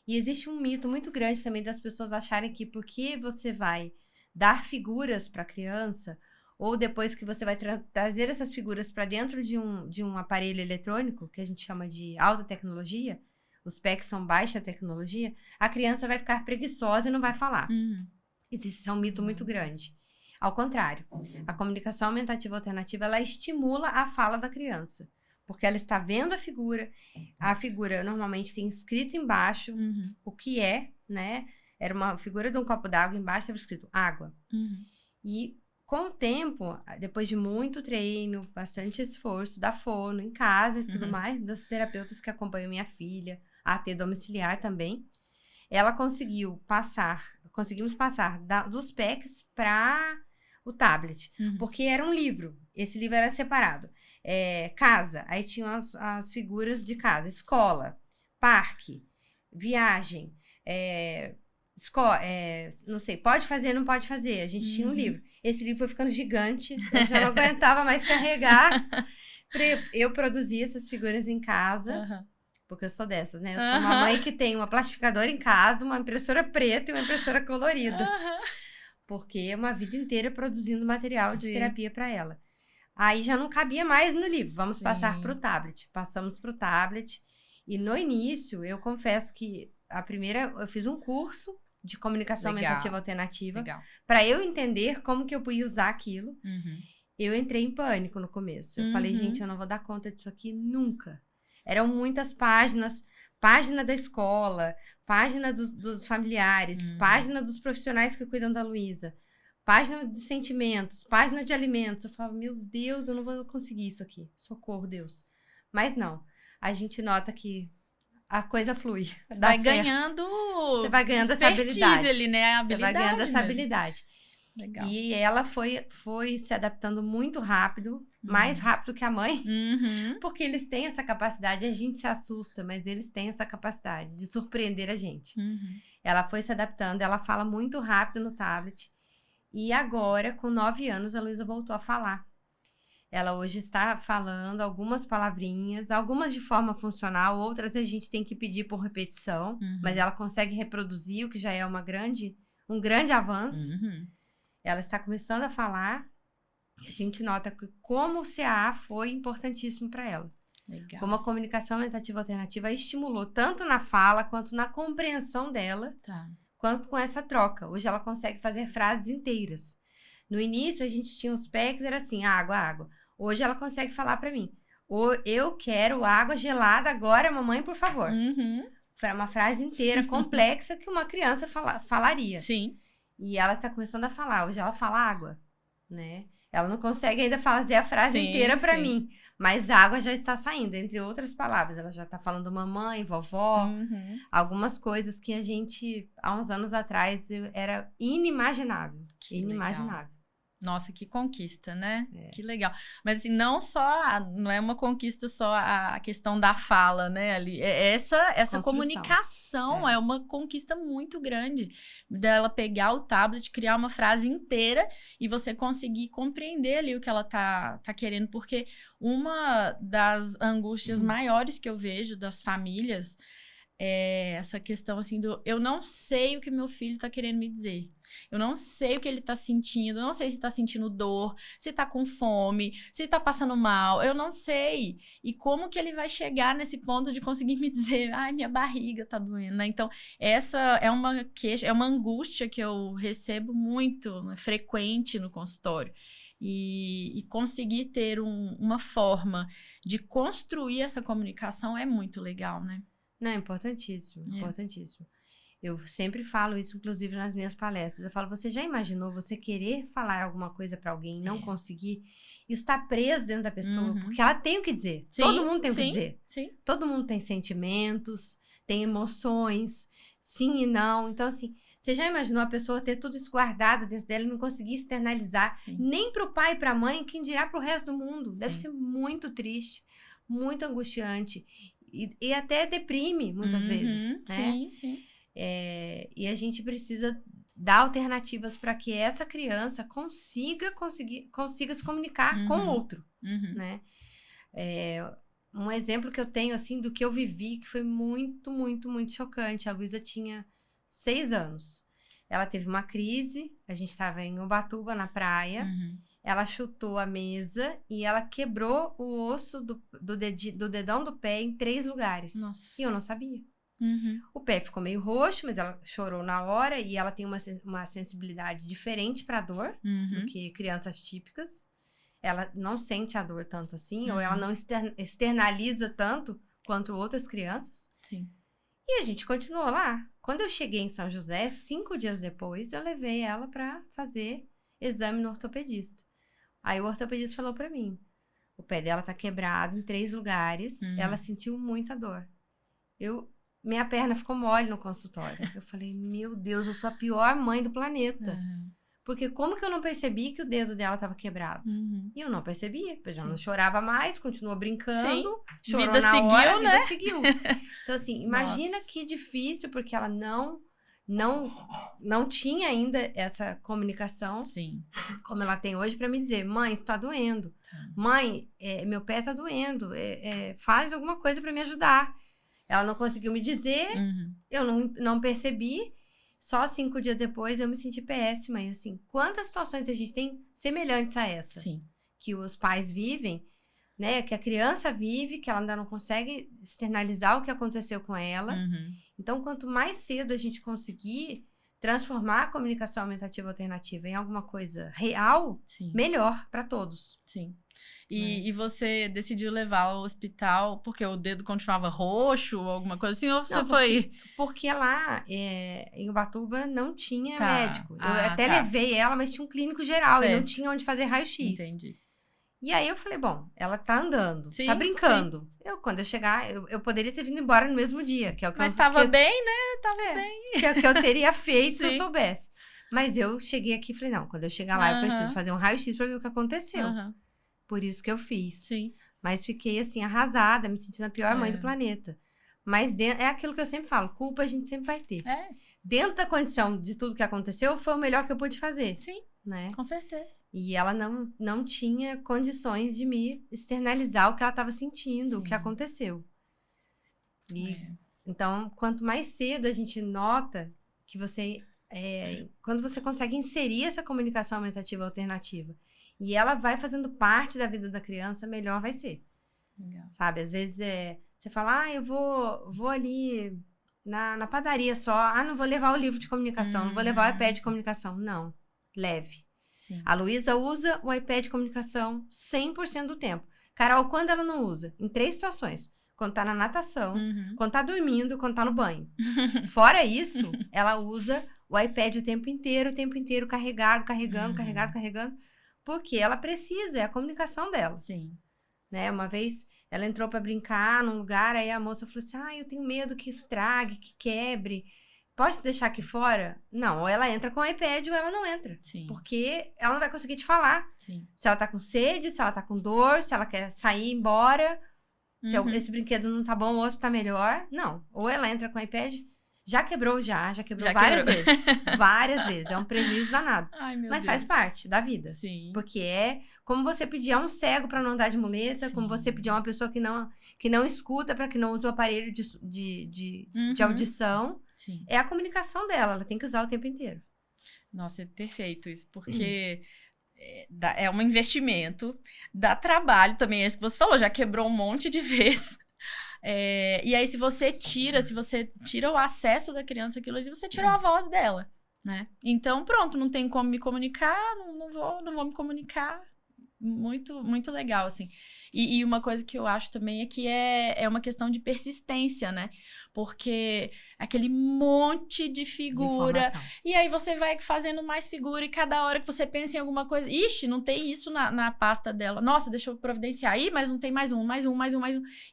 E existe um mito muito grande também das pessoas acharem que porque você vai dar figuras para a criança, ou depois que você vai trazer essas figuras para dentro de um aparelho eletrônico, que a gente chama de alta tecnologia, os PECs são baixa tecnologia, a criança vai ficar preguiçosa e não vai falar. Esse é um mito muito grande. Ao contrário, a comunicação aumentativa alternativa, ela estimula a fala da criança. Porque ela está vendo a figura normalmente tem escrito embaixo o que é, né? Era uma figura de um copo d'água, embaixo estava escrito água. E com o tempo, depois de muito treino, bastante esforço da fono, em casa e tudo mais, dos terapeutas que acompanham minha filha, a AT domiciliar também, ela conseguimos passar dos PECs para o tablet, porque era um livro, esse livro era separado, casa, aí tinham as figuras de casa, escola, parque, viagem, não sei, pode fazer, não pode fazer. A gente tinha um livro. Esse livro foi ficando gigante, eu já não aguentava mais carregar. Eu produzia essas figuras em casa, porque eu sou dessas, né? Eu sou uma mãe que tem uma plastificadora em casa, uma impressora preta e uma impressora colorida. Porque é uma vida inteira produzindo material de terapia para ela. Aí já não cabia mais no livro. Vamos passar para o tablet. Passamos para o tablet. E no início, eu confesso que eu fiz um curso de comunicação mentativa alternativa para eu entender como que eu podia usar aquilo. Eu entrei em pânico no começo. Eu falei, gente, eu não vou dar conta disso aqui nunca. Eram muitas páginas, página da escola, página dos familiares, página dos profissionais que cuidam da Luísa, página de sentimentos, página de alimentos. Eu falava, meu Deus, eu não vou conseguir isso aqui. Socorro, Deus. Mas não. A gente nota que a coisa flui. Você vai ganhando essa habilidade. Ali, né? Você vai ganhando essa habilidade. Legal. E ela foi se adaptando muito rápido, mais rápido que a mãe, porque eles têm essa capacidade, a gente se assusta, mas eles têm essa capacidade de surpreender a gente. Ela foi se adaptando, ela fala muito rápido no tablet, e agora, com 9 anos, a Luísa voltou a falar. Ela hoje está falando algumas palavrinhas, algumas de forma funcional, outras a gente tem que pedir por repetição, mas ela consegue reproduzir, o que já é um grande avanço. Ela está começando a falar, e a gente nota que como o CAA foi importantíssimo para ela. Legal. Como a comunicação mentativa alternativa estimulou tanto na fala, quanto na compreensão dela, quanto com essa troca. Hoje ela consegue fazer frases inteiras. No início, a gente tinha uns packs, era assim, água, água. Hoje ela consegue falar para mim, eu quero água gelada agora, mamãe, por favor. Foi uma frase inteira, complexa, que uma criança falaria. Sim. E ela está começando a falar. Hoje ela fala água, né? Ela não consegue ainda fazer a frase inteira para mim. Mas água já está saindo, entre outras palavras. Ela já está falando mamãe, vovó. Algumas coisas que a gente, há uns anos atrás, era inimaginável. Inimaginável. Legal. Nossa, que conquista, né? Que legal. Mas assim, não é uma conquista só a questão da fala, né? Ali, essa comunicação é uma conquista muito grande. Dela pegar o tablet, criar uma frase inteira e você conseguir compreender ali o que ela tá querendo. Porque uma das angústias maiores que eu vejo das famílias é essa questão assim eu não sei o que meu filho tá querendo me dizer. Eu não sei o que ele tá sentindo, eu não sei se tá sentindo dor, se tá com fome, se tá passando mal, eu não sei. E como que ele vai chegar nesse ponto de conseguir me dizer, ai, minha barriga tá doendo, né? Então, essa é uma queixa, é uma angústia que eu recebo muito, né, frequente no consultório. E conseguir ter uma forma de construir essa comunicação é muito legal, né? Não, importantíssimo, importantíssimo. Eu sempre falo isso, inclusive, nas minhas palestras. Eu falo, você já imaginou você querer falar alguma coisa pra alguém e não conseguir? Isso tá preso dentro da pessoa, porque ela tem o que dizer. Sim, todo mundo tem o que dizer. Sim. Todo mundo tem sentimentos, tem emoções, sim e não. Então, assim, você já imaginou a pessoa ter tudo isso guardado dentro dela e não conseguir externalizar? Nem pro pai e pra mãe, quem dirá pro resto do mundo? Deve ser muito triste, muito angustiante. E até deprime, muitas vezes, né? Sim. E a gente precisa dar alternativas para que essa criança consiga se comunicar com o outro, né? Um exemplo que eu tenho, assim, do que eu vivi, que foi muito, muito, muito chocante. A Luísa tinha 6 anos. Ela teve uma crise, a gente estava em Ubatuba, na praia. Ela chutou a mesa e ela quebrou o osso do dedão do pé em 3 lugares. Nossa. E eu não sabia. O pé ficou meio roxo, mas ela chorou na hora e ela tem uma sensibilidade diferente para dor do que crianças típicas. Ela não sente a dor tanto assim, ou ela não externaliza tanto quanto outras crianças. Sim. E a gente continuou lá. Quando eu cheguei em São José, 5 dias depois, eu levei ela para fazer exame no ortopedista. Aí o ortopedista falou para mim, o pé dela tá quebrado em 3 lugares, ela sentiu muita dor. Minha perna ficou mole no consultório. Eu falei, meu Deus, eu sou a pior mãe do planeta. Porque como que eu não percebi que o dedo dela estava quebrado? E eu não percebia, pois ela não chorava mais, continuou brincando, chorou vida na seguiu, hora, a vida seguiu. Então, assim, imagina Nossa. que difícil, porque ela não tinha ainda essa comunicação Sim. como ela tem hoje para me dizer, mãe, isso tá doendo. Tá. Mãe, meu pé tá doendo. Faz alguma coisa para me ajudar. Ela não conseguiu me dizer, eu não percebi. Só 5 dias depois eu me senti péssima. E assim, quantas situações a gente tem semelhantes a essa? Sim. Que os pais vivem, né? Que a criança vive, que ela ainda não consegue externalizar o que aconteceu com ela. Então, quanto mais cedo a gente conseguir transformar a comunicação aumentativa alternativa em alguma coisa real, Sim. melhor para todos. Sim. E você decidiu levar ao hospital porque o dedo continuava roxo ou alguma coisa assim? Ou você Não, foi... Porque lá em Ubatuba não tinha Tá. médico. Eu até tá. levei ela, mas tinha um clínico geral e não Certo. tinha onde fazer raio-x. Entendi. E aí eu falei, bom, ela tá andando, Sim, tá brincando. Quando eu chegar, eu poderia ter vindo embora no mesmo dia, que é o que Mas eu... tava bem, né? Tava bem. Que é o que eu teria feito se eu Sim. soubesse. Mas eu cheguei aqui e falei, não, quando eu chegar lá, eu preciso fazer um raio-x pra ver o que aconteceu. Por isso que eu fiz. Sim. Mas fiquei, assim, arrasada, me sentindo a pior mãe do planeta. Mas é aquilo que eu sempre falo, culpa a gente sempre vai ter. Dentro da condição de tudo que aconteceu, foi o melhor que eu pude fazer. Sim, né? Com certeza. E ela não tinha condições de me externalizar o que ela estava sentindo, o que Sim. aconteceu. Então, quanto mais cedo a gente nota que você... quando você consegue inserir essa comunicação aumentativa alternativa e ela vai fazendo parte da vida da criança, melhor vai ser. Legal. Sabe? Às vezes você fala, eu vou ali na padaria só. Não vou levar o livro de comunicação, não vou levar o iPad de comunicação. Não, leve. Sim. A Luísa usa o iPad de comunicação 100% do tempo. Carol, quando ela não usa? Em 3 situações. Quando tá na natação, quando tá dormindo, quando tá no banho. Fora isso, ela usa o iPad o tempo inteiro, carregado, carregando. Porque ela precisa, é a comunicação dela. Sim. Né? Uma vez ela entrou pra brincar num lugar, aí a moça falou assim, eu tenho medo que estrague, que quebre. Pode deixar aqui fora? Não, ou ela entra com o iPad ou ela não entra. Sim. Porque ela não vai conseguir te falar. Sim. Se ela tá com sede, se ela tá com dor, se ela quer sair embora, se esse brinquedo não tá bom, o outro tá melhor. Não, ou ela entra com o iPad... Já quebrou várias vezes. Várias vezes. É um prejuízo danado. Ai, meu Mas Deus. faz parte da vida. Sim. Porque é como você pedir a um cego para não andar de muleta, Sim. como você pedir a uma pessoa que não escuta para que não use o aparelho de audição. Sim. É a comunicação dela, ela tem que usar o tempo inteiro. Nossa, é perfeito isso. Porque é um investimento, dá trabalho também. É isso que você falou, já quebrou um monte de vezes. E aí, se você tira o acesso da criança àquilo ali, você tirou a voz dela, né? Então, pronto, não tem como me comunicar, não vou me comunicar. Muito, muito legal, assim. E uma coisa que eu acho também é que é uma questão de persistência, né? Porque aquele monte de figura. E aí você vai fazendo mais figura e cada hora que você pensa em alguma coisa... Ixi, não tem isso na pasta dela. Nossa, deixa eu providenciar. Ih, mas não tem mais um.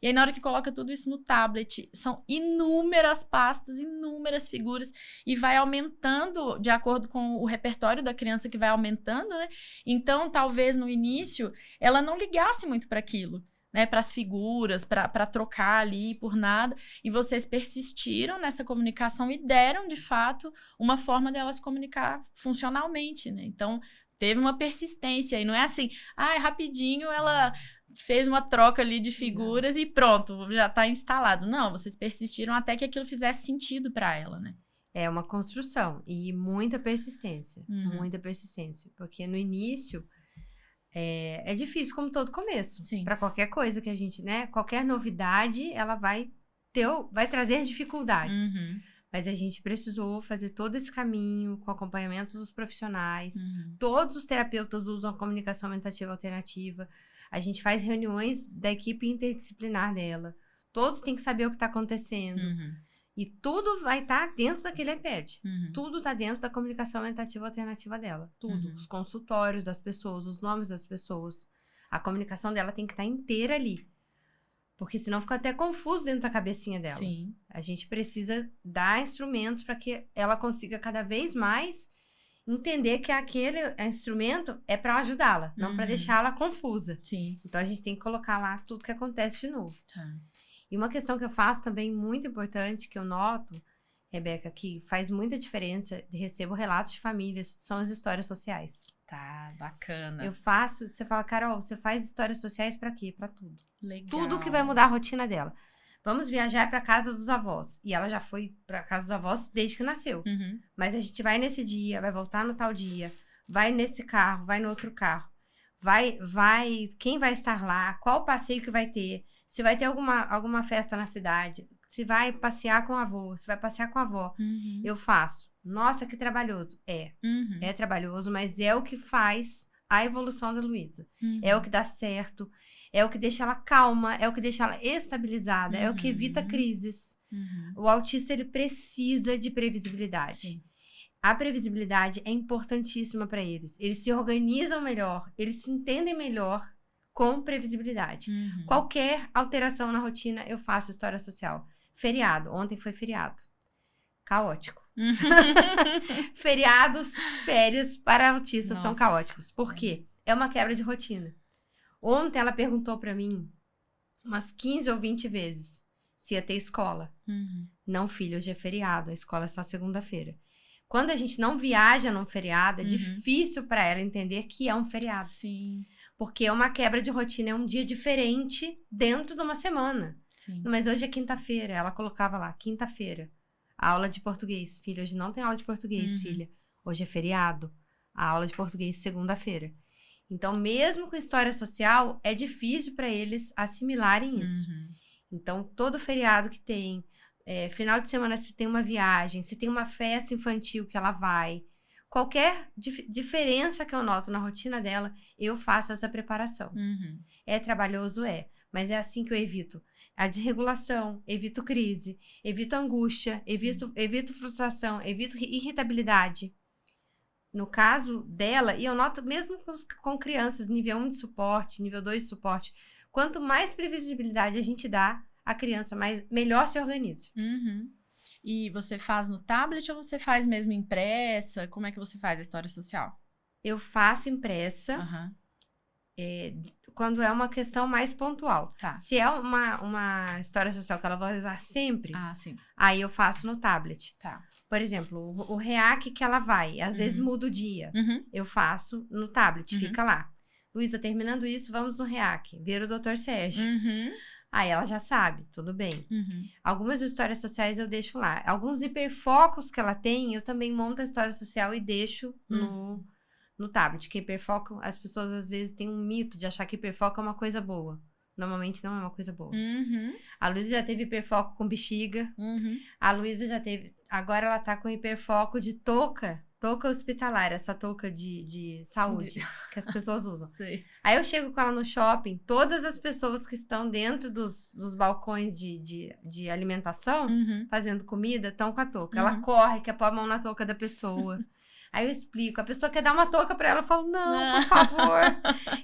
E aí na hora que coloca tudo isso no tablet, são inúmeras pastas, inúmeras figuras. E vai aumentando de acordo com o repertório da criança que vai aumentando, né? Então, talvez no início, ela não ligasse muito para aquilo, né, para as figuras, para trocar ali por nada, e vocês persistiram nessa comunicação e deram, de fato, uma forma dela se comunicar funcionalmente, né? Então, teve uma persistência, e não é assim, rapidinho ela fez uma troca ali de figuras e pronto, já está instalado. Não, vocês persistiram até que aquilo fizesse sentido para ela, né? É uma construção e muita persistência, porque no início é difícil, como todo começo. Para qualquer coisa que a gente, né? Qualquer novidade, ela vai trazer dificuldades. Mas a gente precisou fazer todo esse caminho com acompanhamento dos profissionais. Todos os terapeutas usam a comunicação aumentativa alternativa. A gente faz reuniões da equipe interdisciplinar dela. Todos têm que saber o que está acontecendo. E tudo vai estar dentro daquele iPad. Tudo está dentro da comunicação aumentativa alternativa dela. Tudo. Os consultórios das pessoas, os nomes das pessoas. A comunicação dela tem que estar inteira ali. Porque senão fica até confuso dentro da cabecinha dela. Sim. A gente precisa dar instrumentos para que ela consiga cada vez mais entender que aquele instrumento é para ajudá-la, não para deixá-la confusa. Sim. Então, a gente tem que colocar lá tudo que acontece de novo. Tá. E uma questão que eu faço também muito importante, que eu noto, Rebeca, que faz muita diferença, recebo relatos de famílias, são as histórias sociais. Tá, bacana. Eu faço, você fala, Carol, você faz histórias sociais pra quê? Pra tudo. Legal. Tudo que vai mudar a rotina dela. Vamos viajar pra casa dos avós. E ela já foi pra casa dos avós desde que nasceu. Uhum. Mas a gente vai nesse dia, vai voltar no tal dia, vai nesse carro, vai no outro carro. Vai, quem vai estar lá, qual passeio que vai ter, se vai ter alguma festa na cidade, se vai passear com o avô, se vai passear com a avó. Uhum. Eu faço. Nossa, que trabalhoso. Uhum. É trabalhoso, mas é o que faz a evolução da Luísa. É o que dá certo, é o que deixa ela calma, é o que deixa ela estabilizada, é o que evita crises. O autista, ele precisa de previsibilidade. Sim. A previsibilidade é importantíssima para eles. Eles se organizam melhor, eles se entendem melhor com previsibilidade. Qualquer alteração na rotina, eu faço história social. Feriado. Ontem foi feriado. Caótico. Feriados, férias para autistas são caóticos. Por quê? É uma quebra de rotina. Ontem ela perguntou para mim umas 15 ou 20 vezes se ia ter escola. Não, filho, hoje é feriado. A escola é só segunda-feira. Quando a gente não viaja num feriado, é difícil para ela entender que é um feriado. Sim. Porque é uma quebra de rotina, é um dia diferente dentro de uma semana. Sim. Mas hoje é quinta-feira, ela colocava lá, quinta-feira, aula de português. Filha, hoje não tem aula de português, filha. Hoje é feriado, a aula de português segunda-feira. Então, mesmo com história social, é difícil para eles assimilarem isso. Então, todo feriado que tem, final de semana se tem uma viagem, se tem uma festa infantil que ela vai, qualquer diferença que eu noto na rotina dela, eu faço essa preparação. É trabalhoso? É. Mas é assim que eu evito a desregulação, evito crise, evito angústia, evito frustração, evito irritabilidade. No caso dela, e eu noto mesmo com crianças, nível 1 de suporte, nível 2 de suporte, quanto mais previsibilidade a gente dá, a criança melhor se organiza. E você faz no tablet ou você faz mesmo impressa? Como é que você faz a história social? Eu faço impressa quando é uma questão mais pontual. Tá. Se é uma história social que ela vai usar sempre, sim. aí eu faço no tablet. Tá. Por exemplo, o REAC que ela vai, às vezes muda o dia. Eu faço no tablet, fica lá. Luísa, terminando isso, vamos no REAC, ver o Dr. Sérgio. Aí ela já sabe, tudo bem. Algumas histórias sociais eu deixo lá. Alguns hiperfocos que ela tem, eu também monto a história social e deixo no tablet. Que hiperfoco, as pessoas às vezes têm um mito de achar que hiperfoco é uma coisa boa. Normalmente não é uma coisa boa. A Luísa já teve hiperfoco com bexiga. A Luísa já teve... Agora ela tá com hiperfoco de touca hospitalar, essa touca de saúde que as pessoas usam. Sei. Aí eu chego com ela no shopping, todas as pessoas que estão dentro dos balcões de alimentação, fazendo comida, estão com a touca. Ela corre, quer pôr a mão na touca da pessoa. Aí eu explico, a pessoa quer dar uma touca pra ela, eu falo, não, por favor.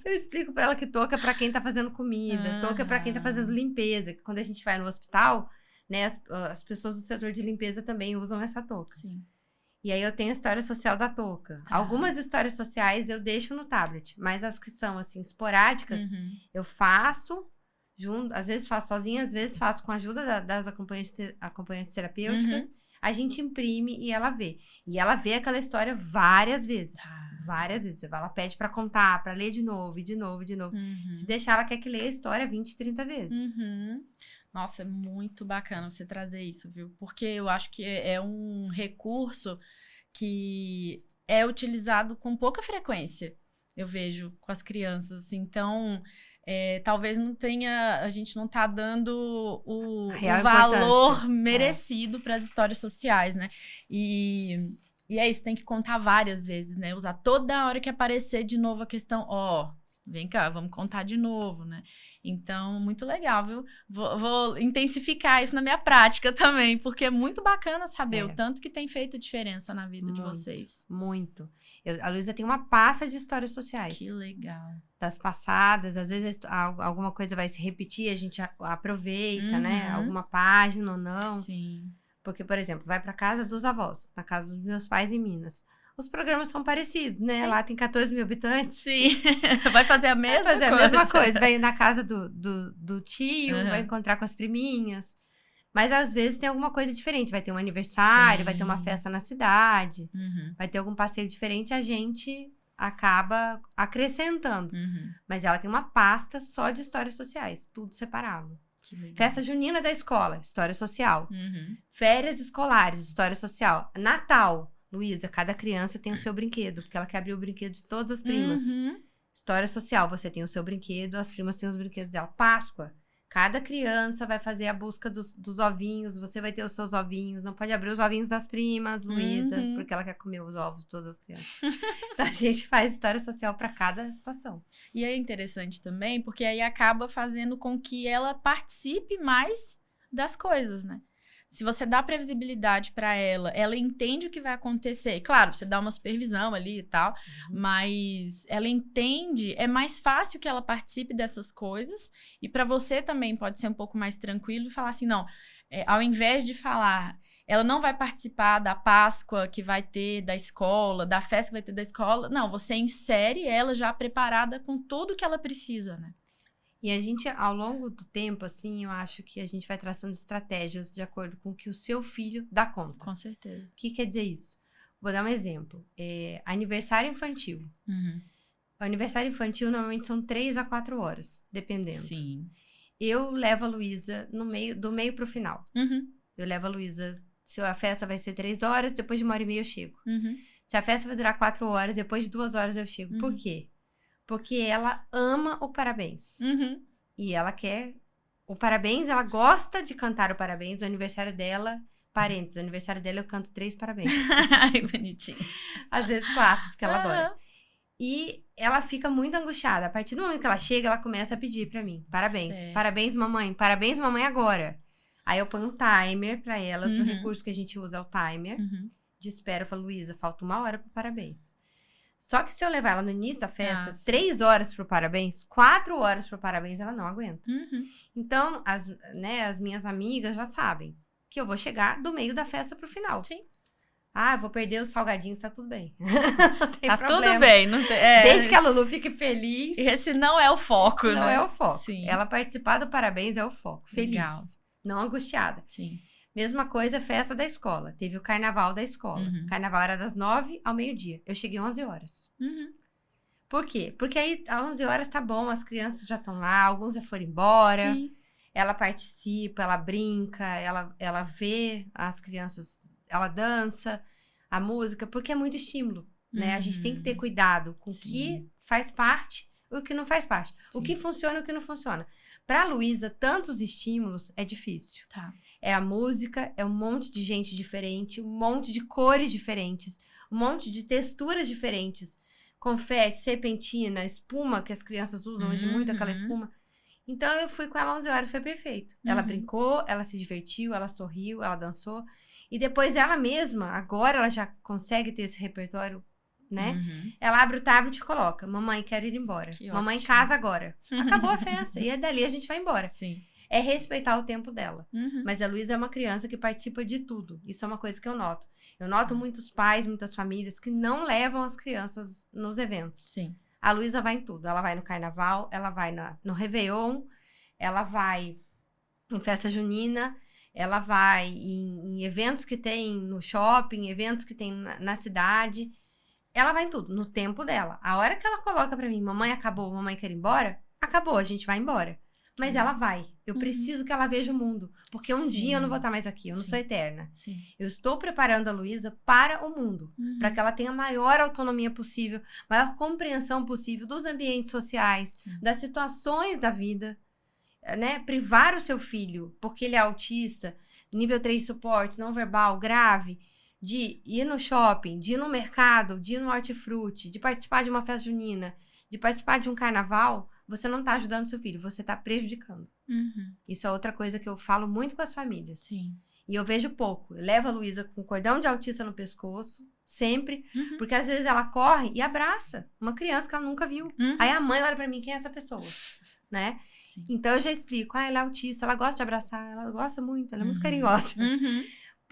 Eu explico pra ela que touca é pra quem tá fazendo comida, touca é pra quem tá fazendo limpeza. Quando a gente vai no hospital, né, as pessoas do setor de limpeza também usam essa touca. Sim. E aí eu tenho a história social da touca. Algumas histórias sociais eu deixo no tablet, mas as que são, assim, esporádicas, eu faço junto, às vezes faço sozinha, às vezes faço com a ajuda das acompanhantes terapêuticas. A gente imprime e ela vê. E ela vê aquela história várias vezes. Várias vezes. Ela pede pra contar, pra ler de novo, e de novo, e de novo. Se deixar, ela quer que leia a história 20, 30 vezes. Nossa, é muito bacana você trazer isso, viu? Porque eu acho que é um recurso que é utilizado com pouca frequência, eu vejo, com as crianças. Então... talvez não tenha, a gente não tá dando o valor merecido para as histórias sociais, né? E é isso, tem que contar várias vezes, né? Usar toda hora que aparecer de novo a questão, vem cá, vamos contar de novo, né? Então, muito legal, viu? Vou intensificar isso na minha prática também, porque é muito bacana saber o tanto que tem feito diferença na vida de vocês. Muito. A Luísa tem uma pasta de histórias sociais. Que legal. Das passadas, às vezes alguma coisa vai se repetir, a gente aproveita, né? Alguma página ou não. Sim. Porque, por exemplo, vai pra casa dos avós, na casa dos meus pais em Minas. os programas são parecidos, né? Sim. Lá tem 14 mil habitantes. Sim, vai fazer a mesma coisa. Vai fazer a mesma coisa, vai na casa do tio, Uhum. vai encontrar com as priminhas. Mas às vezes tem alguma coisa diferente, vai ter um aniversário, Sim. vai ter uma festa na cidade, Uhum, vai ter algum passeio diferente, a gente acaba acrescentando. uhum. Mas ela tem uma pasta só de histórias sociais, tudo separado. Que legal. Festa junina da escola, história social. Uhum. Férias escolares, história social. Natal, Luísa, cada criança tem o seu brinquedo, porque ela quer abrir o brinquedo de todas as primas. Uhum. História social, você tem o seu brinquedo, as primas têm os brinquedos dela. Páscoa, cada criança vai fazer a busca dos ovinhos, você vai ter os seus ovinhos, não pode abrir os ovinhos das primas, Luísa, Uhum. porque ela quer comer os ovos de todas as crianças. Então a gente faz história social para cada situação. E é interessante também, porque aí acaba fazendo com que ela participe mais das coisas, né? Se você dá previsibilidade pra ela, ela entende o que vai acontecer. Claro, você dá uma supervisão ali e tal, mas ela entende, é mais fácil que ela participe dessas coisas. E pra você também pode ser um pouco mais tranquilo e falar assim, não, ao invés de falar, ela não vai participar da Páscoa que vai ter da escola, da festa que vai ter da escola. Não, você insere ela já preparada com tudo que ela precisa, né? E a gente, ao longo do tempo, assim, eu acho que a gente vai traçando estratégias de acordo com o que o seu filho dá conta. Com certeza. O que quer dizer isso? Vou dar um exemplo. Aniversário infantil. Uhum. O aniversário infantil normalmente são 3 a 4 horas, dependendo. Sim. Eu levo a Luísa do meio pro final. Uhum. Eu levo a Luísa, se a festa vai ser 3 horas, depois de 1h30 eu chego. Uhum. Se a festa vai durar 4 horas, depois de 2 horas eu chego. Por quê? Porque ela ama o parabéns. Uhum. E ela quer o parabéns, ela gosta de cantar o parabéns. O aniversário dela, parênteses, o aniversário dela eu canto 3 parabéns. Ai, bonitinho. Às vezes 4, porque ela adora. Aham. E ela fica muito angustiada. A partir do momento que ela chega, ela começa a pedir pra mim. Parabéns. Certo. Parabéns, mamãe. Parabéns, mamãe, agora. Aí eu ponho um timer pra ela. Outro Uhum. recurso que a gente usa é o timer. Uhum. De espera. Eu falo, Luísa, falta 1 hora pro parabéns. Só que se eu levar ela no início da festa, sim. 3 horas pro parabéns, 4 horas pro parabéns, ela não aguenta. Uhum. Então, as minhas amigas já sabem que eu vou chegar do meio da festa pro final. Sim. Ah, eu vou perder os salgadinhos, tá tudo bem. Não tem Tá problema. tudo bem. Não tem, Desde que a Lulu fique feliz. Esse não é o foco, Não né? é o foco. Sim. Ela participar do parabéns é o foco. Feliz. Legal. Não angustiada. Sim. Mesma coisa, festa da escola. Teve o carnaval da escola. Uhum. O carnaval era das 9 ao meio-dia. Eu cheguei 11 horas. Uhum. Por quê? Porque aí, às 11 horas, tá bom, as crianças já estão lá, alguns já foram embora. Sim. Ela participa, ela brinca, ela vê as crianças, ela dança, a música, porque é muito estímulo, né? A gente tem que ter cuidado com o Sim. que faz parte e o que não faz parte. O Sim. que funciona e o que não funciona. Pra Luísa, tantos estímulos é difícil. Tá. É a música, é um monte de gente diferente, um monte de cores diferentes, um monte de texturas diferentes. Confete, serpentina, espuma, que as crianças usam hoje muito, aquela espuma. Então, eu fui com ela 11 horas, foi perfeito. Ela brincou, ela se divertiu, ela sorriu, ela dançou. E depois ela mesma, agora ela já consegue ter esse repertório, né? Uhum. Ela abre o tablet e coloca, mamãe, quero ir embora. Que Mamãe, ótimo. casa agora. Acabou a festa. E dali a gente vai embora. Sim. É respeitar o tempo dela. Uhum. Mas a Luísa é uma criança que participa de tudo. Isso é uma coisa que eu noto. Eu noto muitos pais, muitas famílias que não levam as crianças nos eventos. Sim. A Luísa vai em tudo. Ela vai no carnaval, ela vai no Réveillon, ela vai em festa junina, ela vai em eventos que tem no shopping, eventos que tem na cidade. Ela vai em tudo, no tempo dela. A hora que ela coloca pra mim, mamãe, acabou, mamãe quer ir embora, acabou, a gente vai embora. Mas ela vai. Eu preciso que ela veja o mundo. Porque um Sim. dia eu não vou estar mais aqui. Eu não Sim. sou eterna. Sim. Eu estou preparando a Luísa para o mundo. Para que ela tenha a maior autonomia possível, maior compreensão possível dos ambientes sociais, Sim. das situações da vida. Né? Privar o seu filho, porque ele é autista, nível 3 de suporte, não verbal, grave, de ir no shopping, de ir no mercado, de ir no hortifruti, de participar de uma festa junina, de participar de um carnaval, você não está ajudando seu filho, você está prejudicando. Uhum. Isso é outra coisa que eu falo muito com as famílias. Sim. E eu vejo pouco. Eu levo a Luísa com cordão de autista no pescoço, sempre, Uhum. porque às vezes ela corre e abraça uma criança que ela nunca viu. Uhum. Aí a mãe olha pra mim, quem é essa pessoa? Né? Sim. Então eu já explico, ela é autista, ela gosta de abraçar, ela gosta muito, ela é muito Uhum. carinhosa. Uhum.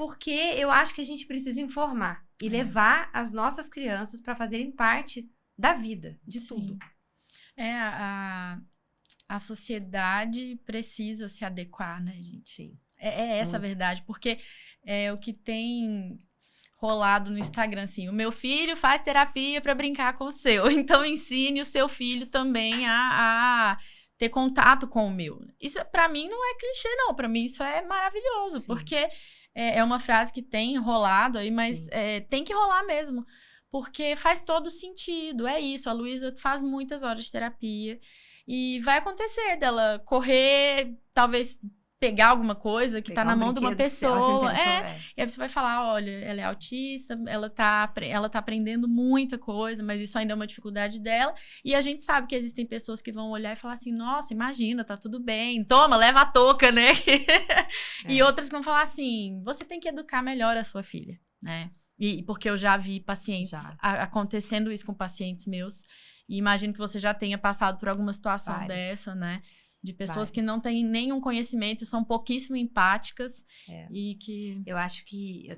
porque eu acho que a gente precisa informar e levar as nossas crianças para fazerem parte da vida, de tudo. A sociedade precisa se adequar, né, gente? Sim. É essa a verdade, porque é o que tem rolado no Instagram, assim, o meu filho faz terapia para brincar com o seu, então ensine o seu filho também a ter contato com o meu. Isso, para mim, não é clichê, não. Para mim, isso é maravilhoso, porque é uma frase que tem rolado aí, mas tem que rolar mesmo, porque faz todo sentido. É isso, a Luísa faz muitas horas de terapia e vai acontecer dela correr, talvez pegar alguma coisa que tá na mão de uma pessoa. E aí você vai falar, olha, ela é autista, ela tá aprendendo muita coisa, mas isso ainda é uma dificuldade dela. E a gente sabe que existem pessoas que vão olhar e falar assim, nossa, imagina, tá tudo bem, toma, leva a touca, né? E outras que vão falar assim, você tem que educar melhor a sua filha, né? E porque eu já vi pacientes acontecendo isso com pacientes meus. E imagino que você já tenha passado por alguma situação dessa, né? De pessoas que não têm nenhum conhecimento, são pouquíssimo empáticas e que... Eu acho que eu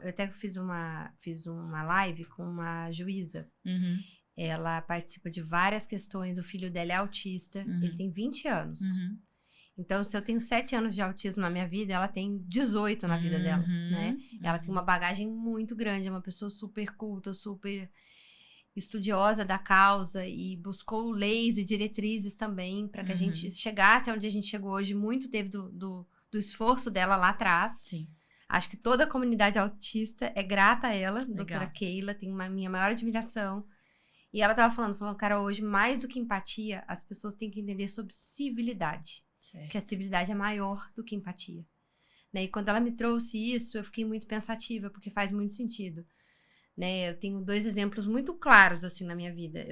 até fiz uma live com uma juíza. Uhum. Ela participa de várias questões, o filho dela é autista, ele tem 20 anos. Uhum. Então, se eu tenho 7 anos de autismo na minha vida, ela tem 18 na vida dela, né? Ela tem uma bagagem muito grande, é uma pessoa super culta, super estudiosa da causa e buscou leis e diretrizes também para que a gente chegasse onde a gente chegou hoje. Muito teve do esforço dela lá atrás. Sim. Acho que toda a comunidade autista é grata a ela, doutora Keila, tem minha maior admiração. E ela tava falando, cara, hoje, mais do que empatia, as pessoas têm que entender sobre civilidade. Certo. Que a civilidade é maior do que empatia. Né? E quando ela me trouxe isso, eu fiquei muito pensativa, porque faz muito sentido. Né? Eu tenho 2 exemplos muito claros, assim, na minha vida.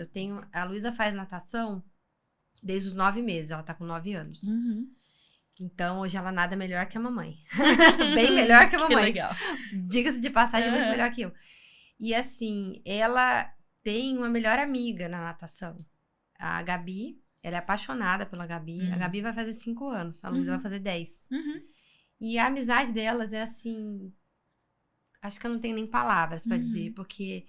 A Luísa faz natação desde os 9 meses, ela tá com 9 anos. Uhum. Então, hoje ela nada melhor que a mamãe. Bem melhor que a mamãe. Que legal. Diga-se de passagem, muito melhor que eu. E assim, ela tem uma melhor amiga na natação. A Gabi, ela é apaixonada pela Gabi. A Gabi vai fazer 5 anos, a Luísa vai fazer 10. E a amizade delas é assim... Acho que eu não tenho nem palavras pra dizer, porque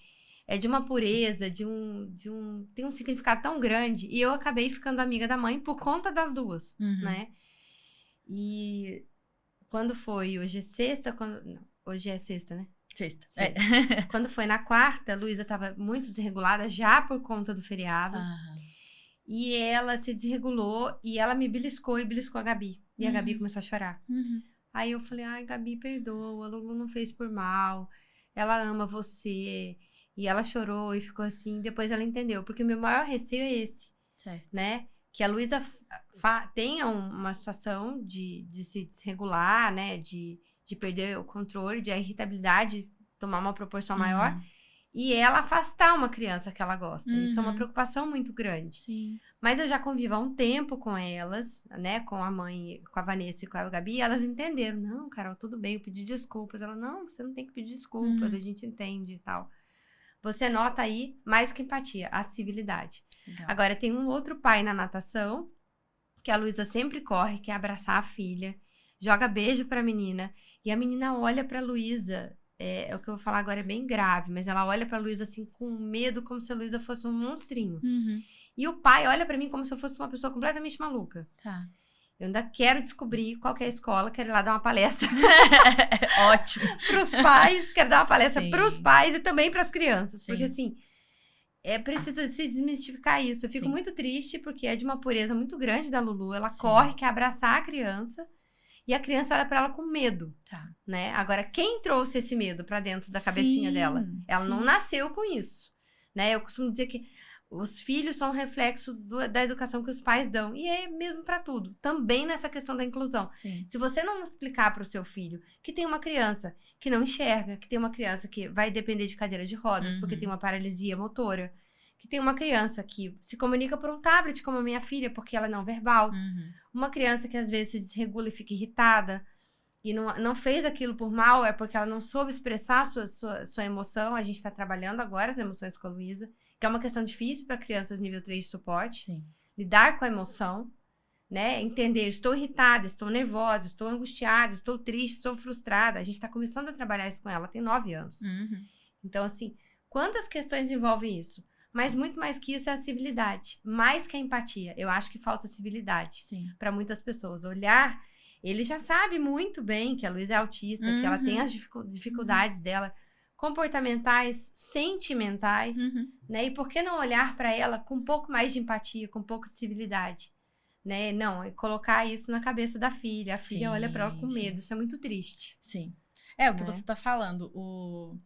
é de uma pureza, tem um significado tão grande. E eu acabei ficando amiga da mãe por conta das duas, né? E quando foi, hoje é sexta, hoje é sexta, né? Sexta. Quando foi na quarta, a Luísa tava muito desregulada já por conta do feriado. E ela se desregulou e ela me beliscou e beliscou a Gabi. E a Gabi começou a chorar. Aí eu falei, ai, Gabi, perdoa, a Lulu não fez por mal, ela ama você. E ela chorou e ficou assim, depois ela entendeu, porque o meu maior receio é esse, né? Que a Luísa tenha uma situação de se desregular, né? De perder o controle, de a irritabilidade tomar uma proporção maior. E ela afastar uma criança que ela gosta. Isso é uma preocupação muito grande. Sim. Mas eu já convivo há um tempo com elas, né? Com a mãe, com a Vanessa e com a Gabi. E elas entenderam. Não, Carol, tudo bem, eu pedi desculpas. Ela, não, você não tem que pedir desculpas. A gente entende e tal. Você nota aí, mais que empatia, a civilidade. Legal. Agora, tem um outro pai na natação, que a Luísa sempre corre, que é abraçar a filha. Joga beijo pra menina. E a menina olha pra Luísa... o que eu vou falar agora é bem grave, mas ela olha pra Luísa assim com medo, como se a Luísa fosse um monstrinho. E o pai olha pra mim como se eu fosse uma pessoa completamente maluca. Tá. Eu ainda quero descobrir qual que é a escola, quero ir lá dar uma palestra. Ótimo. Pros pais, quero dar uma palestra Sim. pros pais e também pras crianças. Sim. Porque assim, é preciso se desmistificar isso. Eu fico muito triste porque é de uma pureza muito grande da Lulu. Ela corre, quer abraçar a criança. E a criança olha pra ela com medo, né? Agora, quem trouxe esse medo pra dentro da cabecinha dela? Ela não nasceu com isso, né? Eu costumo dizer que os filhos são um reflexo da educação que os pais dão. E é mesmo pra tudo. Também nessa questão da inclusão. Sim. Se você não explicar pro seu filho que tem uma criança que não enxerga, que tem uma criança que vai depender de cadeira de rodas porque tem uma paralisia motora, que tem uma criança que se comunica por um tablet, como a minha filha, porque ela é não verbal. Uma criança que às vezes se desregula e fica irritada e não fez aquilo por mal, é porque ela não soube expressar a sua emoção. A gente está trabalhando agora as emoções com a Luísa, que é uma questão difícil para crianças nível 3 de suporte. Lidar com a emoção, né? Entender, estou irritada, estou nervosa, estou angustiada, estou triste, estou frustrada. A gente tá começando a trabalhar isso com ela, tem 9 anos. Então, assim, quantas questões envolvem isso? Mas muito mais que isso é a civilidade, mais que a empatia. Eu acho que falta civilidade para muitas pessoas. Olhar, ele já sabe muito bem que a Luísa é autista, que ela tem as dificuldades dela, comportamentais, sentimentais, né? E por que não olhar para ela com um pouco mais de empatia, com um pouco de civilidade? Né? Não, é colocar isso na cabeça da filha. A filha olha para ela com medo, isso é muito triste. Sim. É o que você tá falando,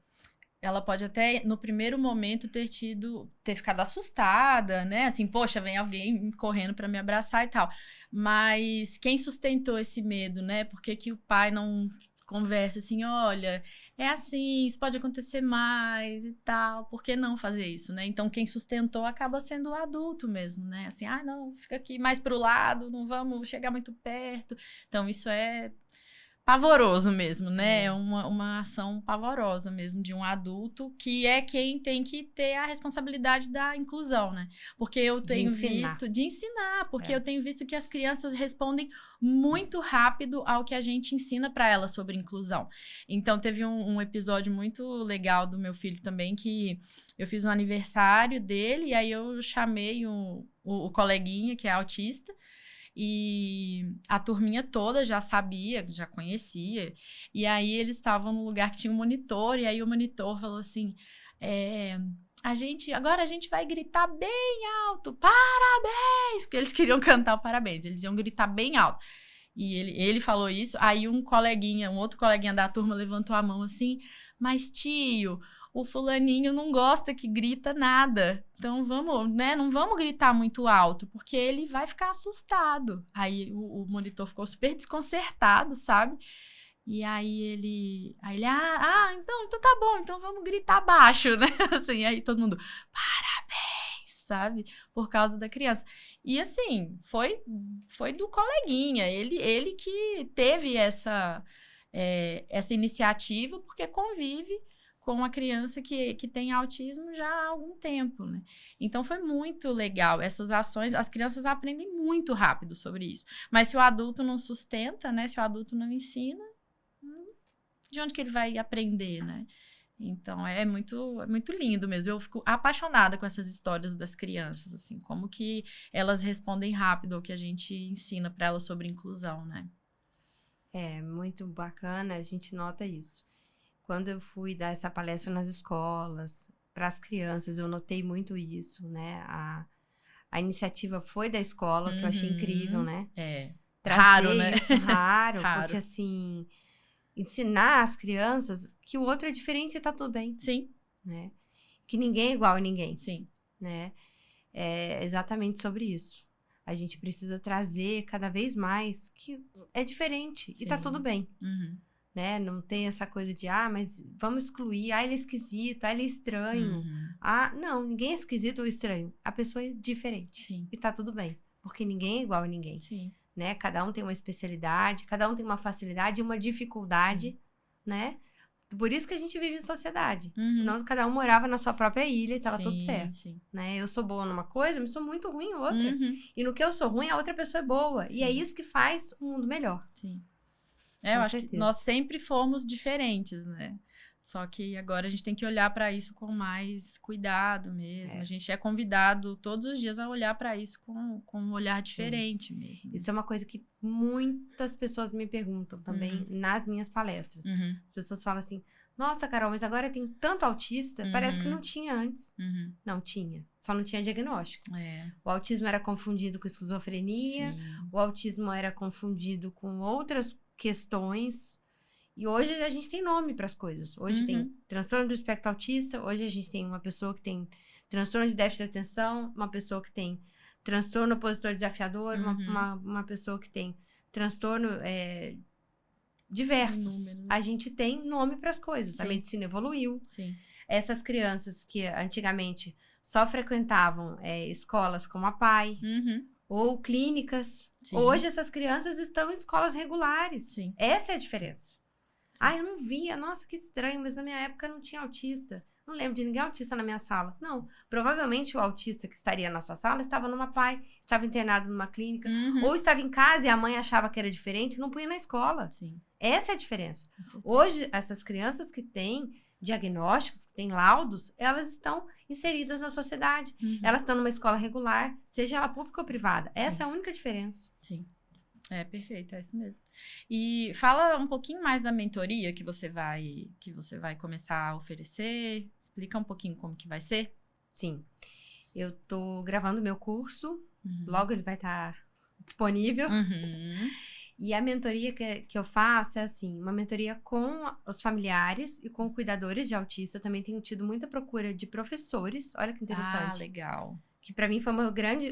ela pode até, no primeiro momento, ter ficado assustada, né? Assim, poxa, vem alguém correndo pra me abraçar e tal. Mas quem sustentou esse medo, né? Por que o pai não conversa assim, olha, é assim, isso pode acontecer mais e tal. Por que não fazer isso, né? Então, quem sustentou acaba sendo o adulto mesmo, né? Assim, não, fica aqui mais pro lado, não vamos chegar muito perto. Então, isso é pavoroso mesmo, né? É uma ação pavorosa mesmo de um adulto que é quem tem que ter a responsabilidade da inclusão, né? Porque eu tenho visto... De ensinar, porque eu tenho visto que as crianças respondem muito rápido ao que a gente ensina para elas sobre inclusão. Então, teve um episódio muito legal do meu filho também, que eu fiz um aniversário dele, e aí eu chamei o coleguinha, que é autista, e a turminha toda já sabia, já conhecia. E aí eles estavam num lugar que tinha um monitor, e aí o monitor falou assim, agora a gente vai gritar bem alto, parabéns! Porque eles queriam cantar o parabéns, eles iam gritar bem alto. E ele falou isso, aí um outro coleguinha da turma levantou a mão assim, mas tio, o fulaninho não gosta que grita nada. Então, vamos, né? Não vamos gritar muito alto, porque ele vai ficar assustado. Aí, o monitor ficou super desconcertado, sabe? E aí, ele então tá bom. Então, vamos gritar baixo, né? Assim, aí todo mundo, parabéns, sabe? Por causa da criança. E, assim, foi do coleguinha. Ele que teve essa iniciativa, porque convive com uma criança que tem autismo já há algum tempo, né? Então, foi muito legal. Essas ações, as crianças aprendem muito rápido sobre isso. Mas se o adulto não sustenta, né? Se o adulto não ensina, de onde que ele vai aprender, né? Então, é muito lindo mesmo. Eu fico apaixonada com essas histórias das crianças, assim, como que elas respondem rápido ao que a gente ensina para elas sobre inclusão, né? É muito bacana, a gente nota isso. Quando eu fui dar essa palestra nas escolas, para as crianças, eu notei muito isso, né? A iniciativa foi da escola, que eu achei incrível, né? Trazer raro, né? Isso, raro, porque assim, ensinar as crianças que o outro é diferente e tá tudo bem. Sim. Né? Que ninguém é igual a ninguém. Sim. Né? É exatamente sobre isso. A gente precisa trazer cada vez mais que é diferente e tá tudo bem. Né? Não tem essa coisa de, mas vamos excluir, ele é esquisito, ele é estranho. Não, ninguém é esquisito ou estranho. A pessoa é diferente. Sim. E tá tudo bem. Porque ninguém é igual a ninguém. Sim. Né? Cada um tem uma especialidade, cada um tem uma facilidade e uma dificuldade, né? Por isso que a gente vive em sociedade. Senão cada um morava na sua própria ilha e tava tudo certo. Sim. Né? Eu sou boa numa coisa, mas sou muito ruim em outra. E no que eu sou ruim, a outra pessoa é boa. Sim. E é isso que faz o mundo melhor. Sim. Eu acho que nós sempre fomos diferentes, né? Só que agora a gente tem que olhar para isso com mais cuidado mesmo. A gente é convidado todos os dias a olhar para isso com um olhar diferente mesmo. Isso é uma coisa que muitas pessoas me perguntam também nas minhas palestras. As pessoas falam assim, nossa, Carol, mas agora tem tanto autista, parece que não tinha antes. Não tinha, só não tinha diagnóstico. O autismo era confundido com esquizofrenia, o autismo era confundido com outras questões. E hoje a gente tem nome para as coisas. Hoje tem transtorno do espectro autista, hoje a gente tem uma pessoa que tem transtorno de déficit de atenção, uma pessoa que tem transtorno opositor desafiador, uma pessoa que tem transtorno diversos. A gente tem nome para as coisas. A medicina evoluiu. Essas crianças que antigamente só frequentavam escolas como a PAI, ou clínicas, hoje essas crianças estão em escolas regulares. Essa é a diferença. Eu não via, nossa, que estranho, mas na minha época não tinha autista. Não lembro de ninguém autista na minha sala. Não, provavelmente o autista que estaria na sua sala estava numa PAI, estava internado numa clínica, ou estava em casa e a mãe achava que era diferente, não punha na escola. Sim. Essa é a diferença. Hoje, essas crianças que têm diagnósticos, que têm laudos, elas estão inseridas na sociedade. Elas estão numa escola regular, seja ela pública ou privada. Essa é a única diferença. Sim. É perfeito, é isso mesmo. E fala um pouquinho mais da mentoria que você vai começar a oferecer. Explica um pouquinho como que vai ser. Sim. Eu tô gravando meu curso. Logo ele vai estar disponível. E a mentoria que eu faço é assim, uma mentoria com os familiares e com cuidadores de autista. Eu também tenho tido muita procura de professores. Olha que interessante. Ah, legal. Que pra mim foi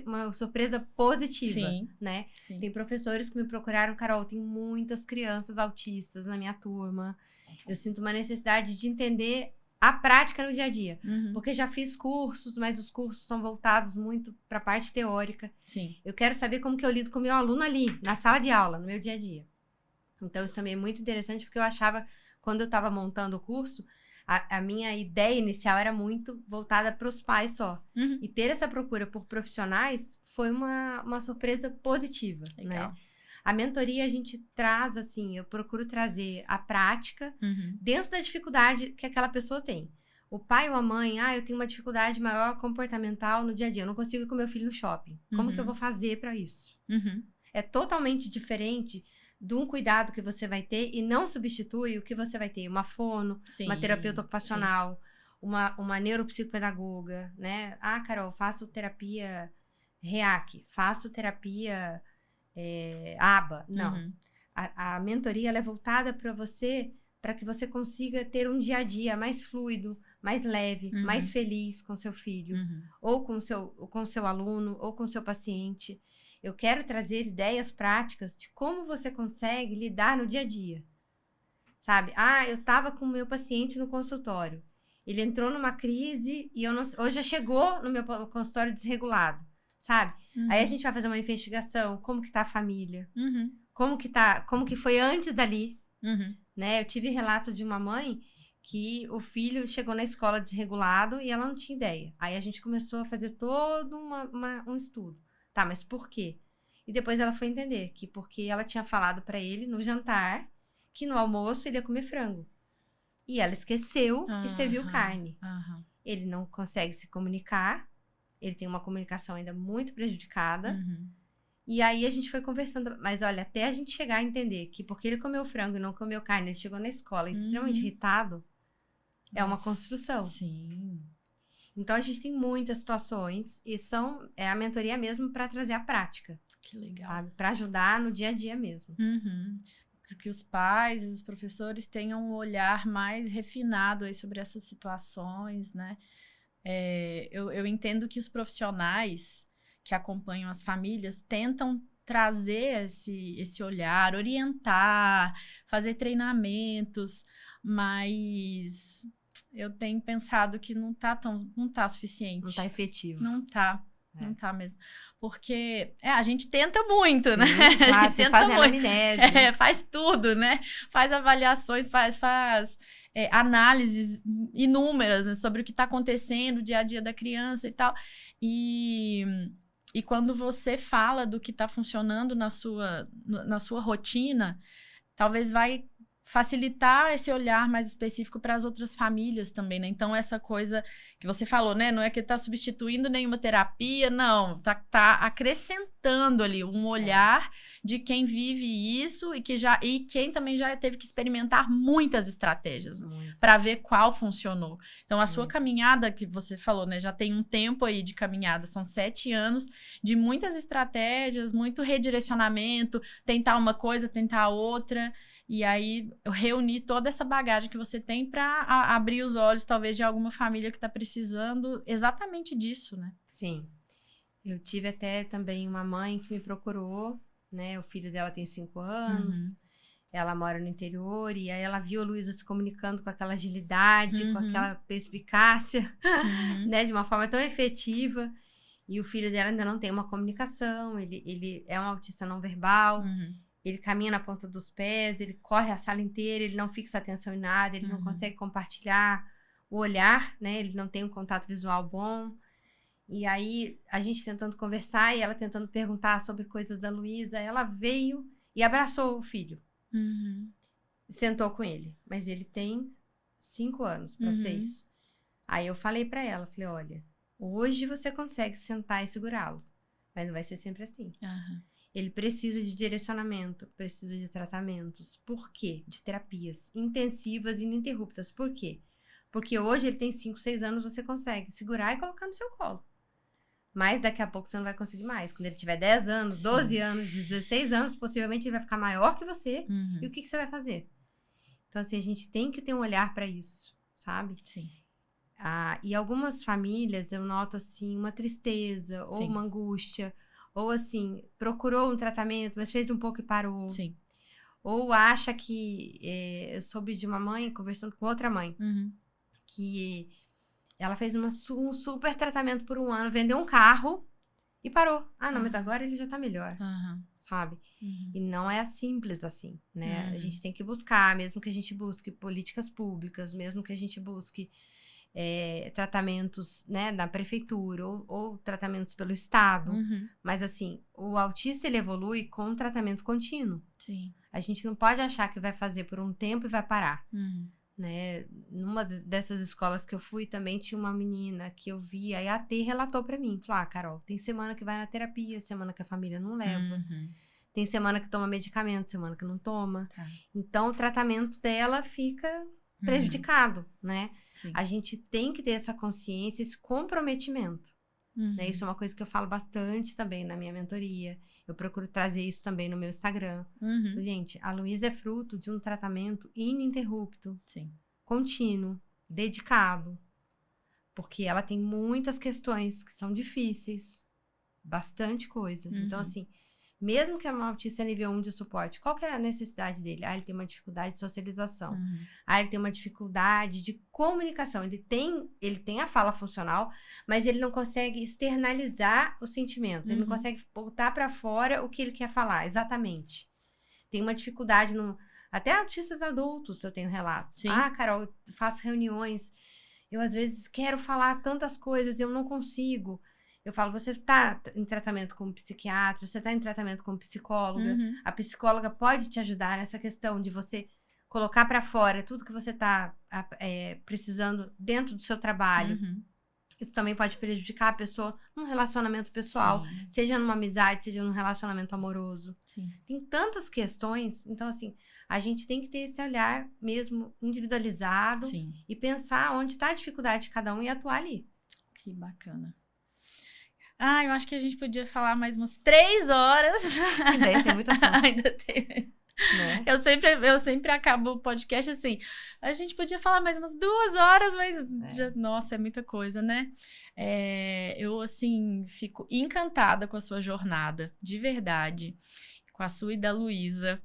uma surpresa positiva, Sim, né? sim. Tem professores que me procuraram, Carol, tem muitas crianças autistas na minha turma. Eu sinto uma necessidade de entender a prática no dia a dia. Porque já fiz cursos, mas os cursos são voltados muito pra parte teórica. Sim. Eu quero saber como que eu lido com o meu aluno ali, na sala de aula, no meu dia a dia. Então, isso também é muito interessante, porque eu achava, quando eu tava montando o curso, a minha ideia inicial era muito voltada para os pais só. E ter essa procura por profissionais foi uma surpresa positiva, Legal. né? A mentoria a gente traz, assim, eu procuro trazer a prática dentro da dificuldade que aquela pessoa tem. O pai ou a mãe, eu tenho uma dificuldade maior comportamental no dia a dia, eu não consigo ir com meu filho no shopping. Como que eu vou fazer para isso? É totalmente diferente de um cuidado que você vai ter e não substitui o que você vai ter. Uma fono, uma terapeuta ocupacional, uma neuropsicopedagoga, né? Carol, faço terapia REAC, faço terapia ABA. Não. A mentoria ela é voltada para você, para que você consiga ter um dia a dia mais fluido, mais leve, mais feliz com seu filho, ou com seu aluno, ou com seu paciente. Eu quero trazer ideias práticas de como você consegue lidar no dia a dia. Sabe? Eu tava com o meu paciente no consultório. Ele entrou numa crise e hoje já chegou no meu consultório desregulado. Sabe? Aí a gente vai fazer uma investigação. Como que tá a família? Como que foi antes dali? Né? Eu tive relato de uma mãe que o filho chegou na escola desregulado e ela não tinha ideia. Aí a gente começou a fazer todo um estudo. Tá, mas por quê? E depois ela foi entender que porque ela tinha falado pra ele no jantar que no almoço ele ia comer frango. E ela esqueceu e serviu carne. Ele não consegue se comunicar, ele tem uma comunicação ainda muito prejudicada. E aí a gente foi conversando, mas olha, até a gente chegar a entender que porque ele comeu frango e não comeu carne, ele chegou na escola extremamente irritado, é uma construção. Sim. Então, a gente tem muitas situações e é a mentoria mesmo para trazer a prática. Que legal. Sabe? Para ajudar no dia a dia mesmo. Para que os pais e os professores tenham um olhar mais refinado aí sobre essas situações, né? Eu entendo que os profissionais que acompanham as famílias tentam trazer esse olhar, orientar, fazer treinamentos, mas eu tenho pensado que não tá suficiente. Não tá efetivo. Não tá mesmo. Porque a gente tenta muito, Sim, né? Claro, a gente vocês tenta fazem muito. anamnese. Faz tudo, né? Faz avaliações, faz análises inúmeras, né, sobre o que está acontecendo, o dia a dia da criança e tal. E quando você fala do que está funcionando na sua rotina, talvez vai facilitar esse olhar mais específico para as outras famílias também, né? Então, essa coisa que você falou, né? Não é que tá substituindo nenhuma terapia, não. Tá acrescentando ali um olhar de quem vive isso e quem também já teve que experimentar muitas estratégias para ver qual funcionou. Então, a sua caminhada, que você falou, né? Já tem um tempo aí de caminhada, são 7 anos de muitas estratégias, muito redirecionamento, tentar uma coisa, tentar outra. E aí, eu reuni toda essa bagagem que você tem para abrir os olhos, talvez, de alguma família que está precisando exatamente disso, né? Sim. Eu tive até também uma mãe que me procurou, né? O filho dela tem 5 anos, ela mora no interior, e aí ela viu a Luísa se comunicando com aquela agilidade, com aquela perspicácia, né? De uma forma tão efetiva. E o filho dela ainda não tem uma comunicação, ele é um autista não verbal. Ele caminha na ponta dos pés, ele corre a sala inteira, ele não fixa atenção em nada, ele não consegue compartilhar o olhar, né? Ele não tem um contato visual bom. E aí, a gente tentando conversar e ela tentando perguntar sobre coisas da Luísa, ela veio e abraçou o filho. Sentou com ele. Mas ele tem 5 anos para 6. Aí eu falei para ela, falei, olha, hoje você consegue sentar e segurá-lo, mas não vai ser sempre assim. Ele precisa de direcionamento, precisa de tratamentos. Por quê? De terapias intensivas e ininterruptas. Por quê? Porque hoje ele tem 5, 6 anos, você consegue segurar e colocar no seu colo. Mas daqui a pouco você não vai conseguir mais. Quando ele tiver 10 anos, 12 anos, 16 anos, possivelmente ele vai ficar maior que você. E o que você vai fazer? Então, assim, a gente tem que ter um olhar para isso, sabe? Sim. E algumas famílias, eu noto, assim, uma tristeza ou uma angústia. Ou, assim, procurou um tratamento, mas fez um pouco e parou. Sim. Ou acha que... eu soube de uma mãe conversando com outra mãe. Que ela fez um super tratamento por 1 ano, vendeu um carro e parou. Não, mas agora ele já tá melhor, sabe? E não é simples assim, né? A gente tem que buscar, mesmo que a gente busque políticas públicas, mesmo que a gente busque tratamentos, né, da prefeitura ou tratamentos pelo Estado. Mas, assim, o autista, ele evolui com um tratamento contínuo. Sim. A gente não pode achar que vai fazer por um tempo e vai parar. Né? Numa dessas escolas que eu fui, também tinha uma menina que eu vi, aí a AT relatou pra mim, falou, Carol, tem semana que vai na terapia, semana que a família não leva, tem semana que toma medicamento, semana que não toma, então o tratamento dela fica prejudicado, né? Sim. A gente tem que ter essa consciência, esse comprometimento, né? Isso é uma coisa que eu falo bastante também na minha mentoria. Eu procuro trazer isso também no meu Instagram. Gente, a Luísa é fruto de um tratamento ininterrupto, contínuo, dedicado. Porque ela tem muitas questões que são difíceis. Bastante coisa. Então, assim, mesmo que é um autista nível 1 de suporte, qual que é a necessidade dele? Ele tem uma dificuldade de socialização. Ele tem uma dificuldade de comunicação. Ele tem a fala funcional, mas ele não consegue externalizar os sentimentos. Ele não consegue botar pra fora o que ele quer falar, exatamente. Tem uma dificuldade até autistas adultos, eu tenho relatos. Carol, eu faço reuniões, eu às vezes quero falar tantas coisas, eu não consigo. Eu falo, você está em tratamento com psiquiatra, você está em tratamento com psicóloga. A psicóloga pode te ajudar nessa questão de você colocar para fora tudo que você está precisando dentro do seu trabalho. Isso também pode prejudicar a pessoa num relacionamento pessoal, seja numa amizade, seja num relacionamento amoroso. Tem tantas questões. Então, assim, a gente tem que ter esse olhar mesmo individualizado e pensar onde está a dificuldade de cada um e atuar ali. Que bacana. Eu acho que a gente podia falar mais umas 3 horas. Ainda tem muito assunto. Ainda tem. Né? Eu sempre acabo o podcast assim. A gente podia falar mais umas 2 horas, mas nossa, é muita coisa, né? Eu, assim, fico encantada com a sua jornada, de verdade. Com a sua e da Luísa.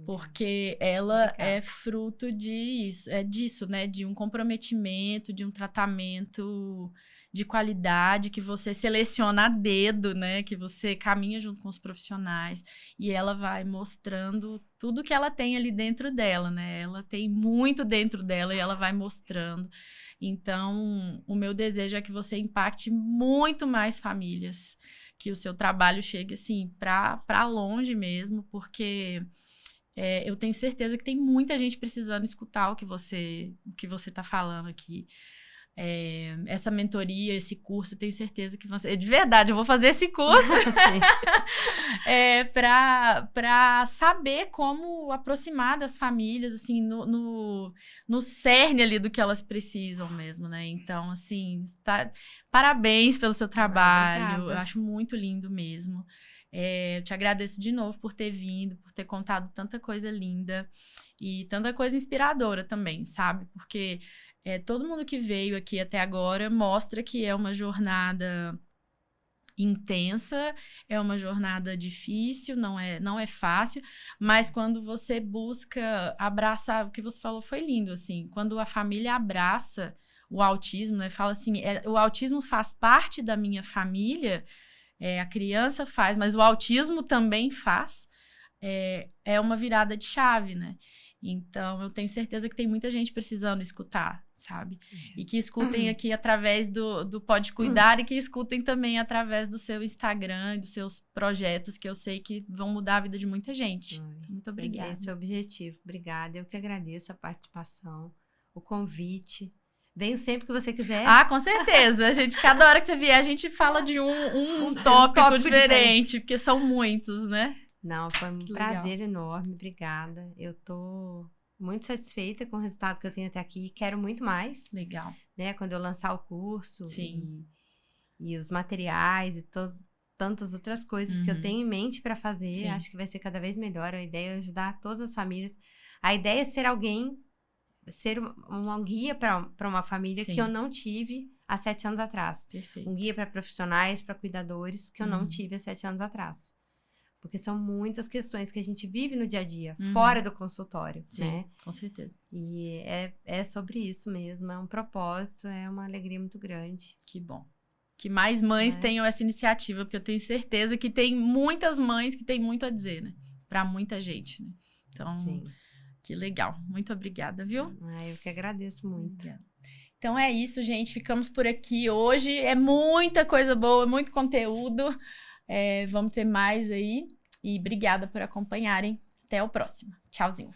Porque ela é fruto disso, né? De um comprometimento, de um tratamento de qualidade, que você seleciona a dedo, né? Que você caminha junto com os profissionais e ela vai mostrando tudo que ela tem ali dentro dela, né? Ela tem muito dentro dela e ela vai mostrando. Então, o meu desejo é que você impacte muito mais famílias, que o seu trabalho chegue, assim, para longe mesmo, porque eu tenho certeza que tem muita gente precisando escutar o que você tá falando aqui. Essa mentoria, esse curso, tenho certeza que você... De verdade, eu vou fazer esse curso para saber como aproximar das famílias, assim, no cerne ali do que elas precisam mesmo, né? Então, assim, parabéns pelo seu trabalho. Eu acho muito lindo mesmo. Eu te agradeço de novo por ter vindo, por ter contado tanta coisa linda e tanta coisa inspiradora também, sabe? Porque... todo mundo que veio aqui até agora mostra que é uma jornada intensa, é uma jornada difícil, não é fácil, mas quando você busca abraçar, o que você falou foi lindo, assim, quando a família abraça o autismo, né, fala assim, o autismo faz parte da minha família, a criança faz, mas o autismo também faz, é uma virada de chave, né? Então, eu tenho certeza que tem muita gente precisando escutar, sabe? E que escutem aqui através do Pode Cuidar e que escutem também através do seu Instagram, dos seus projetos, que eu sei que vão mudar a vida de muita gente. Muito obrigada. Esse é o objetivo. Obrigada. Eu que agradeço a participação, o convite. Venho sempre que você quiser. Ah, com certeza. Cada hora que você vier, a gente fala de um tópico diferente, porque são muitos, né? Não, foi um prazer enorme. Obrigada. Eu tô muito satisfeita com o resultado que eu tenho até aqui. Quero muito mais. Legal. Né? Quando eu lançar o curso Sim. e os materiais e tantas outras coisas que eu tenho em mente para fazer. Sim. Acho que vai ser cada vez melhor. A ideia é ajudar todas as famílias. A ideia é ser um guia para uma família Sim. que eu não tive há 7 anos atrás. Perfeito. Um guia para profissionais, para cuidadores, que eu não tive há 7 anos atrás. Porque são muitas questões que a gente vive no dia a dia, fora do consultório, Sim, né? Com certeza. E é sobre isso mesmo, é um propósito, é uma alegria muito grande. Que bom. Que mais mães tenham essa iniciativa, porque eu tenho certeza que tem muitas mães que têm muito a dizer, né? Pra muita gente, né? Então, Sim. Que legal. Muito obrigada, viu? Eu que agradeço muito. Então é isso, gente. Ficamos por aqui hoje. É muita coisa boa, muito conteúdo. Vamos ter mais aí. E obrigada por acompanharem. Até o próximo. Tchauzinho.